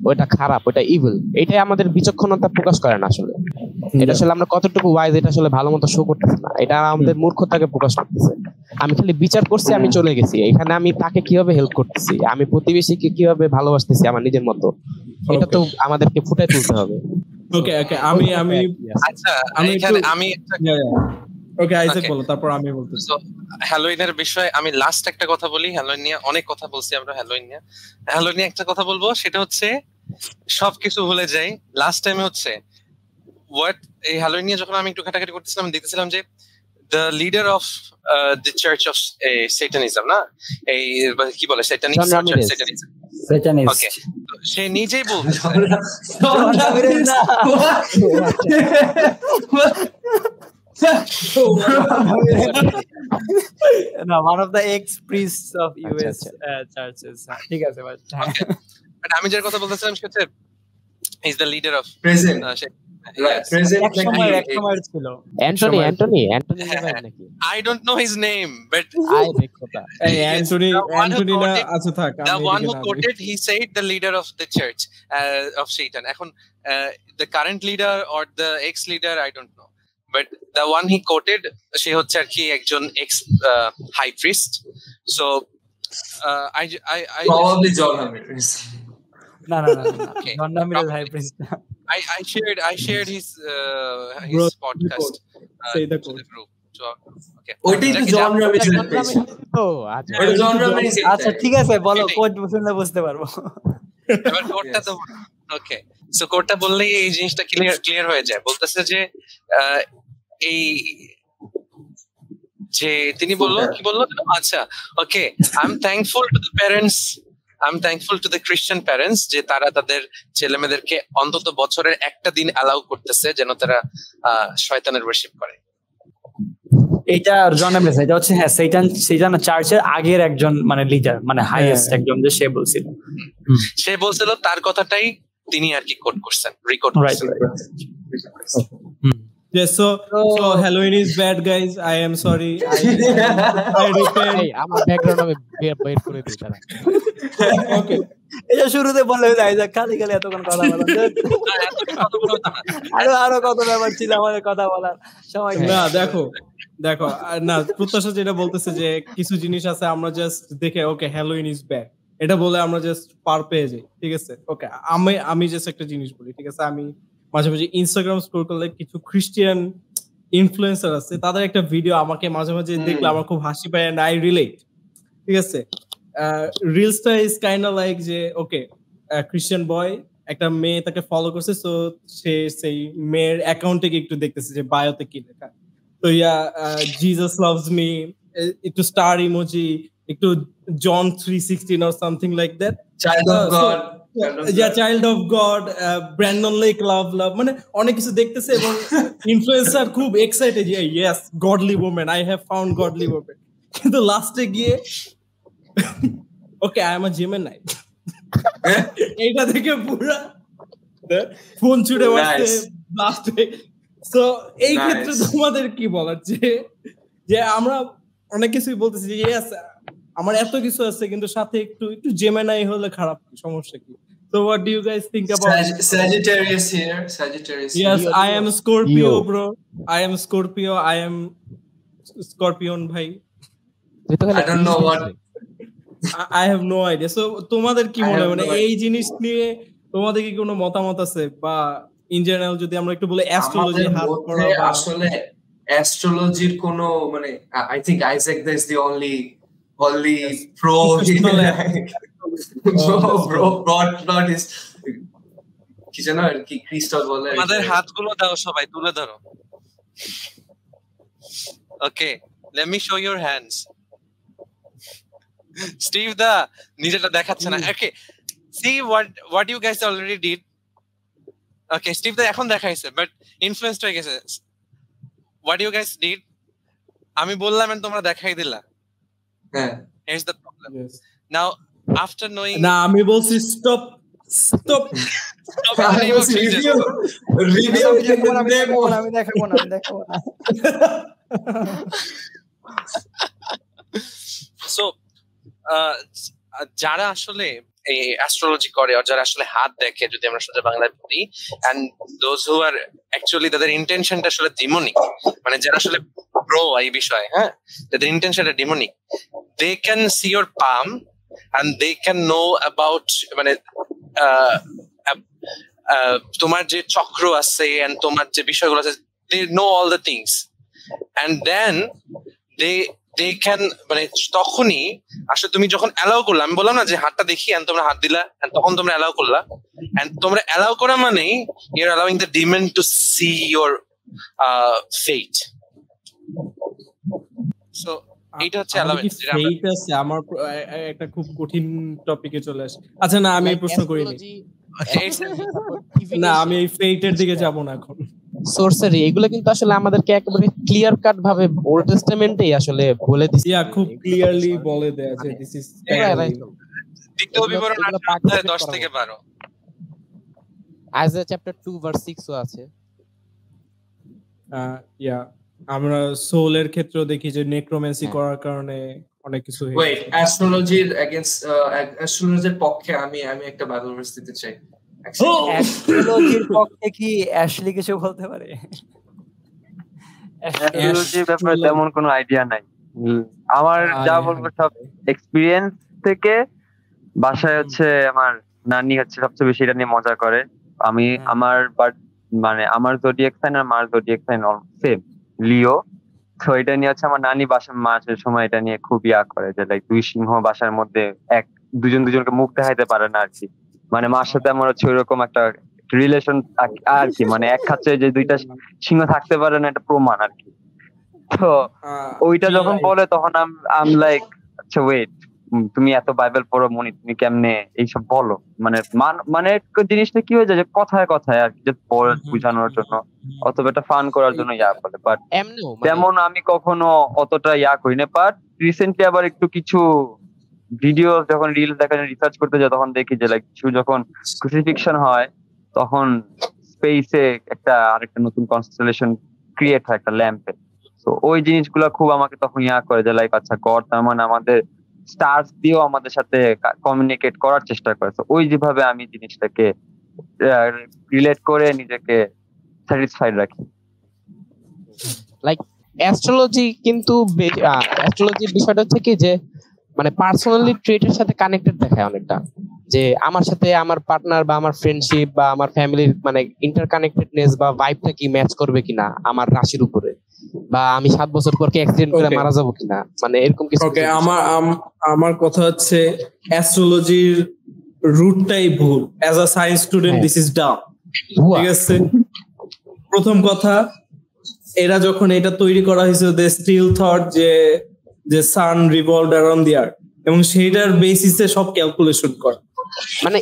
ওইটা খারাপ, ওইটা ইভিল, এটাই আমাদের বিচক্ষণতা প্রকাশ করে না আসলে। এটা আসলে আমরা কতটুকু ওয়াইজ এটা আসলে ভালো মতো শো করতেছে না, এটা আমাদের মূর্খতাকে প্রকাশ করতেছে। আমি খালি বিচার করছি, আমি চলে গেছি, এখানে আমি তাকে কিভাবে হেল্প করতেছি, আমি প্রতিবেশীকে কিভাবে ভালোবাসতেছি আমার নিজের মতো, এটা তো আমাদেরকে ফুটাই তুলতে হবে। ওকে আচ্ছা আমি ওকে আইজাক বলো, তারপর আমি বলতেছি। হ্যালোইনের বিষয়ে আমি লাস্ট একটা কথা বলি। হ্যালোইন নিয়ে অনেক কথা বলছি আমরা, হ্যালোইন নিয়ে একটা কথা বলবো, সেটা হচ্ছে সবকিছু ভুলে যাই। লাস্ট টাইমে হচ্ছে এই হ্যালোইন নিয়ে যখন আমি একটু ঘাটাঘাটি করতেছিলাম, দেখতেছিলাম যে the leader of the church of Satanism, না এই কি বলে Satanism, ওকে, সে নিজেই বলছে no, one of the ex-priests of US churches. ঠিক আছে, বাট আমি যে কথা বলতেছিলাম সেটা is the leader of present Anthony নাকি, I don't know his name, but Anthony না, আচ্ছা থাক, the one who quoted, he said the leader of the church of Satan. এখন the current leader or the ex leader I don't know, but the one he quoted, সে হচ্ছে আর কি একজন ex high priest, so I probably John Ramirez. No. John Ramirez high priest. I shared his podcast to the group. Okay. ওইটাই তো জন Ramirez তো ওইটা জন Ramirez. আচ্ছা ঠিক আছে, বলো, কোড শুনলে বুঝতে পারবো। এবার কোডটা তো ওকে, সো কোডটা বললেই এই জিনিসটা ক্লিয়ার হয়ে যায়। বলতেছে যে এই যে তিনি কি বললো, আচ্ছা okay, I am thankful to the parents, I'm thankful to the Christian parents যে তারা তাদের ছেলেমেয়েদেরকে অন্তত বছরের একটা দিন অ্যালাউ করতেছে যেন তারা শয়তানের ওয়ার্শিপ করে। এটা জন রামিরেজ, এটা হচ্ছে সেইটান চার্চের আগের একজন মানে লিডার, মানে হাইয়েস্ট একজন, যে সে বলছিল তার কথাটাই তিনি আর কি কোট করছেন, রেকর্ড করছেন। Yes, so Halloween is bad, guys. I am sorry. I repent. আমার ব্যাকগ্রাউন্ড আমি বের করে দিই তারা। Okay. এই যে শুরুতে বলে যাই যে খালি খালি এতক্ষণ কথা বলা আরো কত ব্যাপার ছিল আমাদের কথা বলার সময় না দেখো না প্রত্যাশা যেটা বলতেছে যে কিছু জিনিস আছে আমরা জাস্ট দেখে ওকে হ্যালোইন ইজ ব্যাক এটা বলে আমরা জাস্ট পার পেয়ে যাই, ঠিক আছে? ওকে আমি জাস্ট একটা জিনিস বলি, ঠিক আছে? আমি মাঝে মাঝে ইনস্টাগ্রাম স্ক্রল করলে কিছু খ্রিস্টিয়ান ইনফ্লুয়েন্সার আছে, তাদের একটা ভিডিও আমাকে মাঝে মাঝে দেখলে আমার খুব হাসি পায় এন্ড আই রিলেট, ঠিক আছে? রিলসটা ইজ কাইন্ড অফ লাইক যে ওকে খ্রিস্টিয়ান বয় একটা মেয়ে তাকে ফলো করছে, সো সে সেই মেয়ের অ্যাকাউন্টে একটু দেখতেছে যে বায়োতে কি লেখা, তো জিসাস লাভস মি, একটু স্টার ইমোজি, একটু John 3:16 or something like that, child of God, child of God, Brandon Lake love মানে অনেক কিছু দেখতেছে এবং ইনফ্লুয়েন্সার খুব এক্সাইটেড যে yes godly women, I have found godly women, কিন্তু লাস্টে গিয়ে okay I am a Gemini এইটা থেকে পুরা ফোন ছুড়ে মারছে লাস্টে। সো এই ক্ষেত্রে তোমাদের কি বলার যে আমরা অনেক কিছুই বলতেছি যে ইয়েস আমার এত কিছু আছে কিন্তু সাথে একটু জেমিনাই হলে খারাপ, সমস্যা কি? So what do you guys think about Sagittarius here? Sagittarius. Yes, I am Scorpio, bro. I am Scorpio. I am Scorpion, bhai. I don't know what. I have no idea. So তোমাদের কি মনে হয় মানে এই জিনিস নিয়ে তোমাদের কি কোনো মতামত আছে বা ইন জেনারেল যদি আমরা একটু বলি অ্যাস্ট্রোলজি হাত করা বা আসলে অ্যাস্ট্রোলজির কোনো মানে I think Isaac is the only pro broad is কি জানো কি ক্রিস্টাল বলে আমাদের হাতগুলো দাও সবাই তুলে ধরো। ওকে, let me show your hands. Steve দা নিজেটা দেখাচ্ছে না। ওকে, see what you guys already did. Okay, Steve দা এখন দেখাইছে বাট ইনফ্লুয়েন্সড হয়ে গেছে। What you guys did আমি বললাম and তোমরা দেখাই দিলা। হ্যাঁ, here's the problem. Yes. Now after knowing না আমি বলছি stop আমি দেখাবো না সো যারা আসলে এই অ্যাস্ট্রোলজি করে আর যারা আসলে হাত দেখে, যদি আমরা সোজা বাংলায় বলি, and those who are actually তাদের ইন্টেনশনটা আসলে ডিমনিক, মানে যারা আসলে প্রো এই বিষয়ে, হ্যাঁ, তাদের ইন্টেনশনটা demonic, they can see your palm and they can know about মানে তোমার যে চক্র আছে and তোমার যে বিষয়গুলো আছে, they know all the things and then they can মানে তখনই আসলে তুমি যখন অ্যালাউ করলা, আমি বললাম না যে হাতটা দেখি and তোমরা হাত দিলা and তখন তোমরা অ্যালাউ করলা, and তোমরা অ্যালাউ করা মানে you're allowing the demon to see your fate. So এইটা হচ্ছে অ্যালাউয়েন্স। এইটা আমার একটা খুব কঠিন টপিকে চলে আসে। আচ্ছা না আমি প্রশ্ন করিনি, না আমি এই ফেটের দিকে যাব না এখন। সরসারি এগুলো কিন্তু আসলে আমাদেরকে একেবারে ক্লিয়ার কাট ভাবে ওল্ড টেস্টামেন্টেই আসলে বলে দিছে, খুব ক্লিয়ারলি বলে দেয়া আছে দিস ইজ দ্বিতীয় বিবরণ 10 থেকে 12 আইজায়া চ্যাপ্টার 2 ভার্স 6 ও আছে। আমরা সোলের ক্ষেত্রেও দেখি যে নেক্রোম্যান্সি করার কারণে অনেক কিছু হয়ে ওয়েট অ্যাস্ট্রোলজির এগেইনস্ট অ্যাস্ট্রোলজির পক্ষে আমি একটা বাইবেল ভার্স দিতে চাই। অ্যাস্ট্রোলজির পক্ষে কি অ্যাশলি কিছু বলতে পারে? অ্যাস্ট্রোলজির ব্যাপারে তেমন কোনো আইডিয়া নাই আমার, যা বলবো সব এক্সপেরিয়েন্স থেকে। বাসায় হচ্ছে আমার নানি হচ্ছে সবচেয়ে বেশি এটা নিয়ে মজা করে। আমি আমার মানে আমার জোডিয়াক সাইন আর মার জোডিয়াক সাইন সেম, লিও। তো এটা নিয়ে হচ্ছে আমার নানি বাসার মাসের সময় এটা নিয়ে খুব করে যে লাইক দুই সিংহ বাসার মধ্যে দুজনকে মুখ দেখাইতে পারে না আর কি, মানে মার সাথে আমার হচ্ছে ওইরকম একটা রিলেশন আর কি, মানে এক খাচ্ছে যে দুইটা সিংহ থাকতে পারে না, এটা প্রমাণ আর কি। তো ওইটা যখন বলে তখন আম লাইক আচ্ছা ওয়েট, তুমি এত বাইবেল পড়ো মনি, তুমি কেমনে এইসব বলো? মানে জিনিসটা কি হয়ে যায় যে কথায় কথায় আর কি, যে বোঝানোর জন্য অথবা এটা ফান করার জন্য বলে, বাট তেমন আমি কখনো অতটা করি না। বাট রিসেন্টলি আবার একটু কিছু ভিডিও যখন রিল দেখা রিসার্চ করতে যায় তখন দেখি যে লাইক কিছু যখন ক্রুসিফিকশন হয় তখন স্পেসে আরেকটা নতুন কনস্টেলেশন ক্রিয়েট হয় একটা ল্যাম্পে। তো ওই জিনিসগুলো খুব আমাকে তখন করে যে লাইক আচ্ছা গড তার মানে আমাদের স্টার্স দিয়েও আমাদের সাথে কমিউনিকেট করার চেষ্টা করেছে। ওই যেভাবে আমি জিনিসটাকে রিলেট করে নিজেকে স্যাটিসফাইড রাখি। লাইক অ্যাস্ট্রোলজি কিন্তু অ্যাস্ট্রোলজির বিষয়টা হচ্ছে কি যে মানে পার্সোনালি ট্রেটের সাথে কানেক্টেড দেখায় অনেকটা, যে আমার সাথে আমার পার্টনার বা আমার ফ্রেন্ডশিপ বা আমার ফ্যামিলির মানে ইন্টারকানেক্টেডনেস বা ভাইবটা কি ম্যাচ করবে কিনা আমার রাশির উপরে, বা আমি 7 বছর পর কি অ্যাক্সিডেন্ট করে মারা যাবো কিনা, মানে এরকম কিছু। ওকে, আমার কথা হচ্ছে অ্যাস্ট্রোলজির রুটটাই ভুল। As a science student this is Dam, ঠিক আছে? প্রথম কথা, এরা যখন এটা তৈরি করা হয়েছিল দে স্টিল থট যে সান রিভলভড অ্যারাউন্ড দি আর্থ, এবং সেইটার বেসিসে সব ক্যালকুলেশন করে। মানে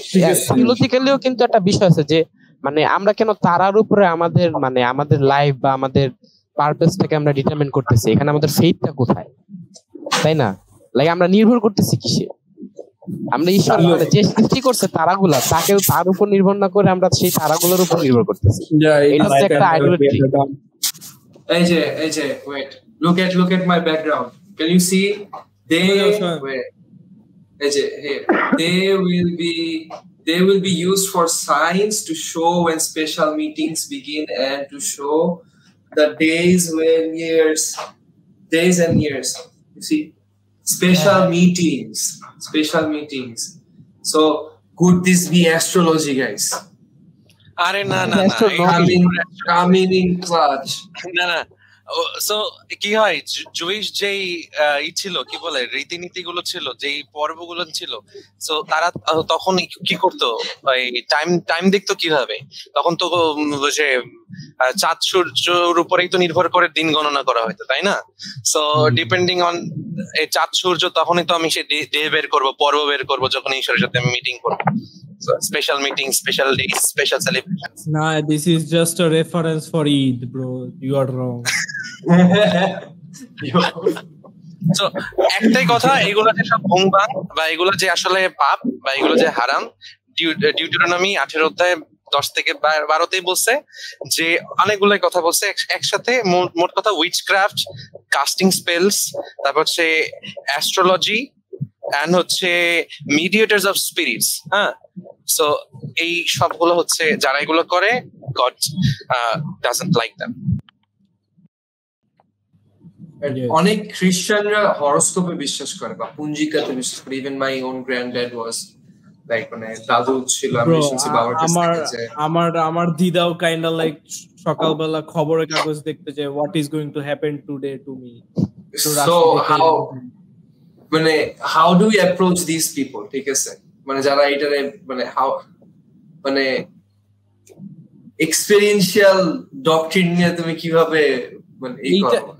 ফিলোসফিক্যালিও কিন্তু একটা বিষয় আছে যে মানে আমরা কেন তারার উপরে আমাদের মানে আমাদের লাইফ বা আমাদের পারপাসটাকে আমরা ডিটারমিন করতেছি, এখানে আমাদের ফেথটা কোথায়, তাই না? লাইক আমরা নির্ভর করতেছি কিসে? আমরা ঈশ্বর মানে যে সৃষ্টি করছে তারাগুলা, তাকেও তার উপর নির্ভর না করে আমরা সেই তারাগুলোর উপর নির্ভর করতেছি। এটা হচ্ছে একটা আইডোলেট্রি। এই যে wait, look at my background, can you see? Wait, they will be used for signs to show when special meetings begin and to show the days and years. You see, special meetings. So could this be astrology, guys? আরে না Coming in clutch. না so কি হয়, Jewish যেই ছিল কি বলে রীতিনীতি গুলো ছিল, যেই পর্বগুলো ছিল, সো তারা তখন কি করতো, টাইম দেখতো কিভাবে? তখন তো যে চাঁদ সূর্যের উপরেই তো নির্ভর করে দিন গণনা করা হয়তো, তাই না? সো ডিপেন্ডিং অন এই চাঁদ সূর্য, তখনই তো আমি সেই ডে বের করবো, পর্ব বের করবো, যখন ঈশ্বরের সাথে আমি মিটিং করবো। Special meetings, special days, special celebrations. Nah, this is just a reference for Eid, bro. You are wrong. So একটাই কথা, এগুলো যে সব ভুংবাং বা এগুলো যে আসলে পাপ বা এগুলো যে হারাম, ডিউটেরোনমি 18 অধ্যায় 10 থেকে 12তেই বলছে যে অনেকগুলাই কথা বলছে একসাথে। মোট কথা উইচক্রাফট, কাস্টিং স্পেলস, তারপর হচ্ছে অ্যাস্ট্রোলজি এন্ড হচ্ছে মিডিয়েটরস অফ স্পিরিটস। হ্যাঁ, সো এই সবগুলো হচ্ছে যারা এগুলো করে, গড ডাজন্ট লাইক দ্যাম। অনেক খ্রিস্টানরা হরোস্কোপে বিশ্বাস করে বা পুঞ্জিকাতে বিশ্বাস করে। Even my own granddad was like, মানে দাদু ছিল, আমি শুনছি বাবার কাছ থেকে যে আমার দিদাও কাইন্ড অফ লাইক সকালবেলা খবরের কাগজ দেখতে যে what is going to happen today to me. So how do we approach this people? ঠিক আছে, মানে যারা এটারে মানে মানে এক্সপেরিয়েন্সিয়াল ডক্ট্রিন নিয়ে তুমি কিভাবে মানে এই করো?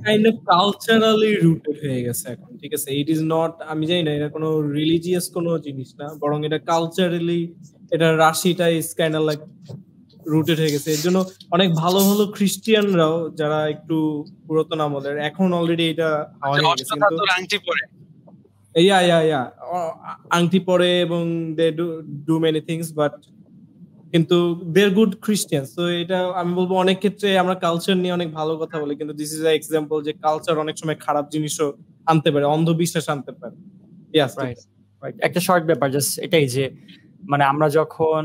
কাইন্ড অফ কালচারালি রুটেড হয়ে গেছে এখন, ঠিক আছে? ইট ইজ নট, আমি জানি না এটা কোনো রিলিজিয়াস কোনো জিনিস না, বরং এটা কালচারালি, এটা রাশিটা is kind of like rooted হয়ে গেছে। এর জন্য অনেক ভালো ভালো খ্রিস্টিয়ানরাও যারা একটু পুরাতন আমলের, এখন অলরেডি এটা হওয়া হয়ে গেছে, কিন্তু আংটি পরে আংটি পরে এবং they do many things, but কিন্তু দে আর গুড ক্রিশ্চিয়ান। তো এটা আমি বলবো অনেক ক্ষেত্রে আমরা কালচার নিয়ে অনেক ভালো কথা বলি, কিন্তু দিস ইজ আ এক্সাম্পল যে কালচার অনেক সময় খারাপ জিনিসও আনতে পারে, অন্ধবিশ্বাস আনতে পারে। একটা শর্ট ব্যাপার জাস্ট এটাই যে মানে আমরা যখন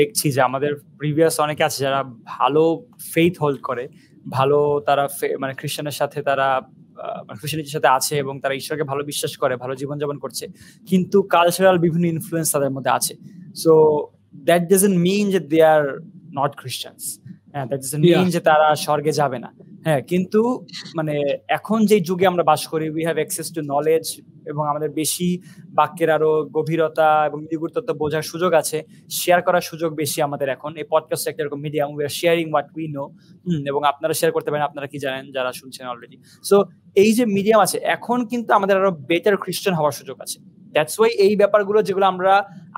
দেখছি যে আমাদের প্রিভিয়াস অনেকে আছে যারা ভালো ফেইথ হোল্ড করে, ভালো তারা মানে খ্রিস্টানের সাথে তারা খ্রিস্টানিটির সাথে আছে এবং তারা ঈশ্বরকে ভালো বিশ্বাস করে, ভালো জীবনযাপন করছে, কিন্তু কালচারাল বিভিন্ন ইনফ্লুয়েন্স তাদের মধ্যে আছে। সো দ্যাট ডাজন্ট মিন যে দে আর নট খ্রিস্টানস, হ্যাঁ, দ্যাট ডাজন্ট মিন যে তারা স্বর্গে যাবে না। হ্যাঁ, কিন্তু মানে এখন যে যুগে আমরা বাস করি, we have access to knowledge, এবং আমাদের বেশি বাক্যের আরো গভীরতা এবং নিগুড়তা বোঝার সুযোগ আছে, শেয়ার করার সুযোগ বেশি আমাদের এখন। এই পডকাস্ট একটা এরকম medium, we are sharing what we know, এবং আপনারা শেয়ার করতে পারেন আপনারা কি জানেন যারা শুনছেন অলরেডি। সো এই যে মিডিয়াম আছে এখন, কিন্তু আমাদের আরো বেটার খ্রিস্টান হওয়ার সুযোগ আছে। দ্যাটস ওয়াই এই ব্যাপারগুলো যেগুলো আমরা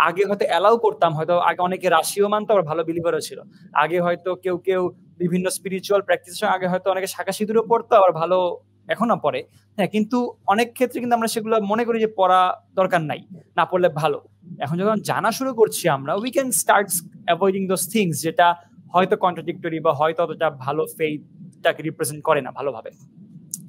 আগে হয়তো অ্যালাউ করতাম, হয়তো আগে অনেকে রাশিও মানতো, আবার ভালো বিলিভারও ছিল, আগে হয়তো কেউ বিভিন্ন স্পিরিচুয়াল প্র্যাকটিসের আগে হয়তো অনেকে শাখা সিঁদুরও পড়তো, আবার ভালো এখনো পড়ে, হ্যাঁ, কিন্তু অনেক ক্ষেত্রে কিন্তু আমরা সেগুলো মনে করি যে পড়া দরকার নাই, না পড়লে ভালো। এখন যখন জানা শুরু করছি আমরা, we can start avoiding those things যেটা হয়তো কন্ট্রাডিক্টরি বা হয়তো অতটা ভালো ফেইথটাকে রিপ্রেজেন্ট করে না ভালোভাবে।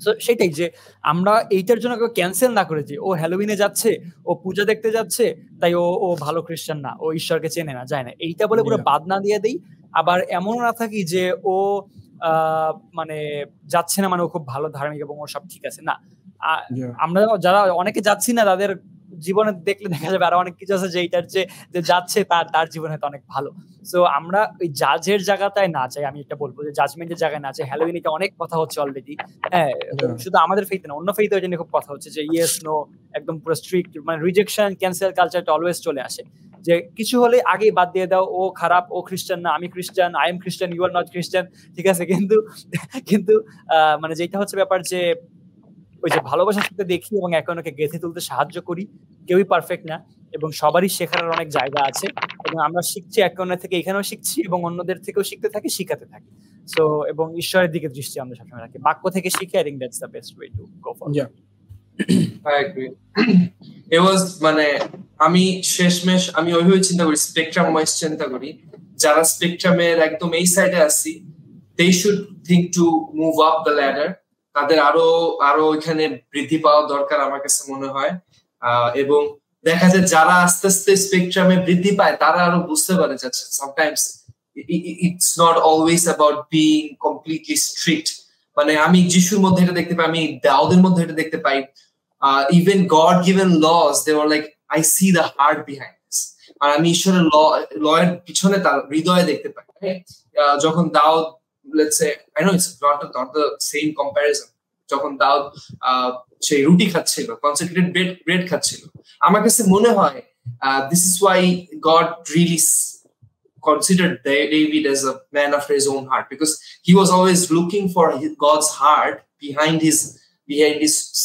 সো সেটাই যে আমরা এইটার জন্য ক্যান্সেল না করে যে ও হ্যালোউইনে যাচ্ছে, ও পূজা দেখতে যাচ্ছে, তাই ও ও ভালো খ্রিস্টান না, ও ঈশ্বরকে চেনে না, যায় না, এইটা বলে পুরো বাদ না দিয়ে দেই। আবার এমনও না থাকি যে ও মানে যাচ্ছে না মানে ও খুব ভালো ধার্মিক এবং ওর সব ঠিক আছে না। আমরা যারা অনেকে যাচ্ছি না, তাদের জীবনে দেখলে দেখা যাবে আরো অনেক কিছু আছে যে এইটার যে যাচ্ছে তার জীবনে হয়তো অনেক ভালো। সো আমরা ওই জাজের জায়গাটায় না চাই, আমি এটা বলবো যে জাজমেন্টের জায়গায় না চাই। হ্যালোউইনে অনেক কথা হচ্ছে অলরেডি, হ্যাঁ, শুধু আমাদের ফেইথ না, অন্য ফেইথ ওই খুব কথা হচ্ছে যে ইয়েস নো, একদম পুরো স্ট্রিক্ট, মানে রিজেকশন ক্যান্সেল কালচারটা অলওয়েজ চলে আসে যে কিছু হলে আগেই বাদ দিয়ে দাও, ও খারাপ, ও খ্রিস্টান না, আমি খ্রিস্টান, আই এম খ্রিস্টান, ইউ আর নট খ্রিস্টান, ঠিক আছে। কিন্তু মানে যেটা হচ্ছে ব্যাপার যে ওই যে ভালোবাসার সাথে দেখি এবং একে অন্যকে গেঁথে তুলতে সাহায্য করি, কেউই পারফেক্ট না এবং সবারই শেখার অনেক জায়গা আছে এবং আমরা শিখছি একে অন্যের থেকে, এখানেও শিখছি এবং অন্যদের থেকেও শিখতে থাকি, শিখাতে থাকি। সো এবং ঈশ্বরের দিকে দৃষ্টি আমরা সবসময় রাখি, বাক্য থেকে শিখে। I think that's the best way to go for. I agree. It was মানে আমি শেষমেশ আমি ওইভাবে চিন্তা করি, স্পেকট্রাম ওয়াইজ চিন্তা করি, যারা স্পেকট্রামের একদম এই সাইডে আসি, they should think to move up the ladder, তাদের আরো এখানে বৃদ্ধি পাওয়া দরকার আমার কাছে মনে হয়। এবং দেখা যায় যারা আস্তে আস্তে স্পেকট্রামে বৃদ্ধি পায় তারা আরো বুঝতে পারে যাচ্ছে sometimes it's not always about being completely strict। মানে আমি যিশুর মধ্যে এটা দেখতে পাই, আমি দাউদের মধ্যে এটা দেখতে পাই, even God given laws, they were like I see the heart behind this, আর আমি ঈশ্বরের ল এর পিছনে তার হৃদয় দেখতে পাই। যখন দাউদ, let's say, I know it's not the same comparison, যখন দাউদ সেই রুটি খাচ্ছিল, consecrated bread খাচ্ছিল, আমার কাছে মনে হয় this is why God really considered David as a man after his own heart, because he was always looking for God's heart behind his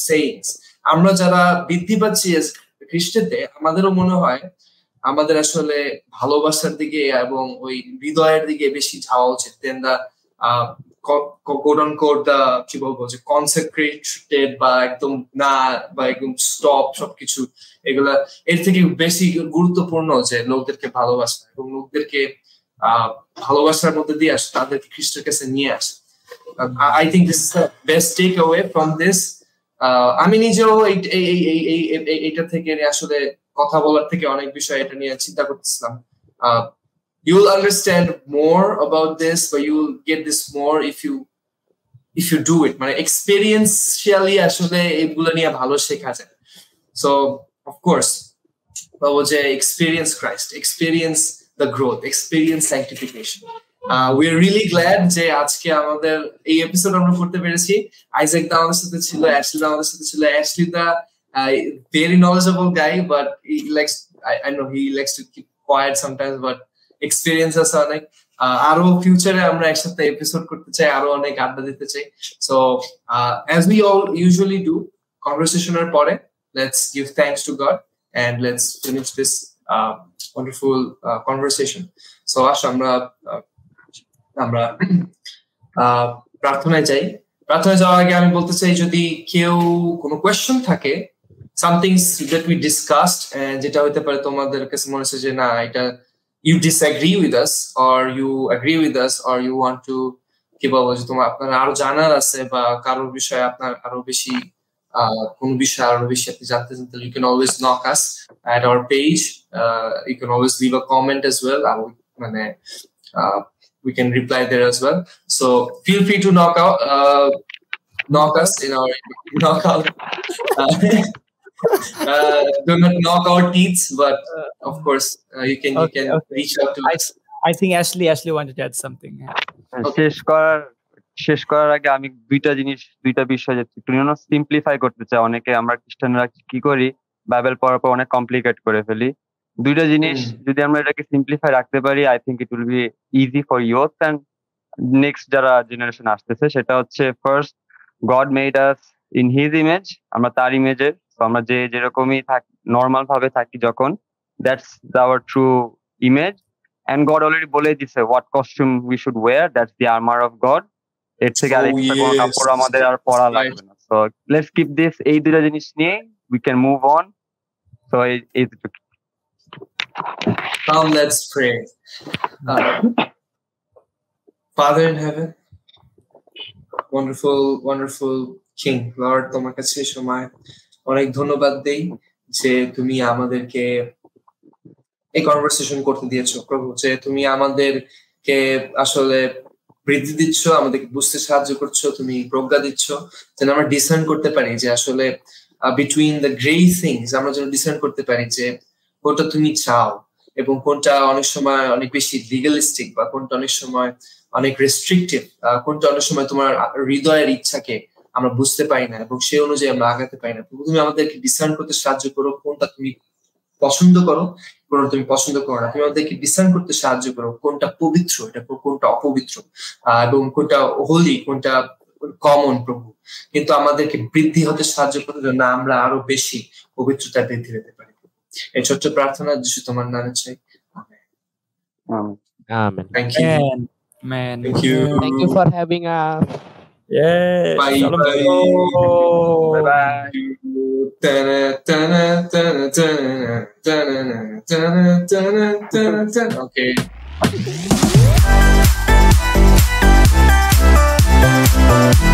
sayings। আমরা যারা বৃদ্ধি পাচ্ছি খ্রিস্টতে, আমাদেরও মনে হয় আমাদের আসলে ভালোবাসার দিকে এবং ওই হৃদয়ের দিকে বেশি যাওয়া উচিত দেন দা কি বলবো যে কনসেক্রেটেড বা একদম না বা একদম স্টপ সবকিছু, এগুলা এর থেকে বেশি গুরুত্বপূর্ণ যে লোকদেরকে ভালোবাসা এবং লোকদেরকে ভালোবাসার মধ্যে দিয়ে আসে, তাদেরকে খ্রিস্টের কাছে নিয়ে আসে। I think this is the best takeaway from this. আমি নিজেও এইটা থেকে আসলে কথা বলার থেকে অনেক বিষয় এটা নিয়ে চিন্তা করতেছিলাম। You'll understand more about this, but you'll get this more if you do it, মানে experientially আসলে এগুলো নিয়ে ভালো শেখা যায়। So of course বলবো যে experience Christ, experience the growth, experience sanctification. We're really glad যে আজকে আমাদের এই এপিসোড আমরা করতে পেরেছি। আইজাক দা আমাদের সাথে ছিল, অ্যাশলি দা আমাদের সাথে ছিল। Ashley the very knowledgeable guy, but he likes I know he likes to keep quiet sometimes, but experience আছে অনেক। আরো ফিউচারে আমরা একসাথে এপিসোড করতে চাই, আরো অনেক আড্ডা দিতে চাই। So as we all usually do conversationের পরে, let's give thanks to God and let's finish this wonderful conversation. So আসো আমরা প্রার্থনায় যাই। প্রার্থনায় যাওয়ার আগে আমি বলতে চাই, যদি কেউ কোনো কোয়েশ্চেন থাকে, something that we discussed, যেটা হতে পারে তোমাদের কাছে মনে হচ্ছে যে না এটা you disagree with us or you agree with us or you want to কি বলবো যে তোমার আপনার আরো জানার আছে বা কারোর বিষয়ে আপনার আরো বেশি কোন বিষয়ে আরো বেশি আপনি জানতে চান, you can always knock us at our page. You can always leave a comment as well, মানে we can reply there as well. So feel free to knock us in our knockout. Do not knock our teeth, but of course you can reach out to us. I think Ashley wanted to add something. শেষ করার আগে আমি দুইটা বিষয় একটু simplify করতে চাই। অনেকে আমরা খ্রিস্টানরা কি করি, বাইবেল পড়ার পর অনেক কমপ্লিকেট করে ফেলি। দুইটা জিনিস যদি আমরা এটাকে সিম্পলিফাই রাখতে পারি, I think it will be easy for youth and next যারা জেনারেশন আসতেছে। সেটা হচ্ছে first, God made us in his image, আমরা তার ইমেজের। আমরা যেরকমই থাকি, নর্মাল ভাবে থাকি যখন, that's our true image. And God already বলে দিছে what costume we should wear, that's the armour of God. এর থেকে আর এক্সট্রা কোনো কাপড় আমাদের আর পরা লাগবে না। সো লেটস কিপ দিস, এই দুইটা জিনিস নিয়ে we can move on. So এই Come, let's pray. Father in heaven, wonderful king Lord, তোমার কাছে সময় অনেক ধন্যবাদ দেই যে তুমি আমাদেরকে এই কনভারসেশন করতে দিয়েছো প্রভু, যে তুমি আমাদেরকে আসলে বৃদ্ধি দিচ্ছ, আমাদেরকে বুঝতে সাহায্য করছো, তুমি প্রজ্ঞা দিচ্ছ যেন আমরা ডিসার্ন করতে পারি যে আসলে বিটুইন দ্য গ্রে থিংস, আমরা যেন ডিসার্ন করতে পারি যে কোনটা তুমি চাও এবং কোনটা অনেক সময় অনেক বেশি লিগালিস্টিক বা কোনটা অনেক সময় অনেক রেস্ট্রিকটিভ, কোনটা অনেক সময় তোমার হৃদয়ের ইচ্ছাকে আমরা বুঝতে পারি না এবং সেই অনুযায়ী আমরা আগাতে পারি না। তুমি আমাদেরকে ডিসার্ন করতে সাহায্য করো কোনটা তুমি পছন্দ করো, কোনটা তুমি পছন্দ করো না। তুমি আমাদেরকে ডিসার্ন করতে সাহায্য করো কোনটা পবিত্র, এটা কোনটা অপবিত্র, এবং কোনটা হোলি, কোনটা কমন প্রভু। কিন্তু আমাদেরকে বৃদ্ধি হতে সাহায্য করো যেন আমরা আরো বেশি পবিত্রতা বৃদ্ধি পেতে পারি। এই ছোট্ট প্রার্থনা যিশু তোমার নামে চাই, Amen. Thank you Man. Thank you Thank you for having us. Yes. Bye, Shalom. bye. Bye bye. Okay.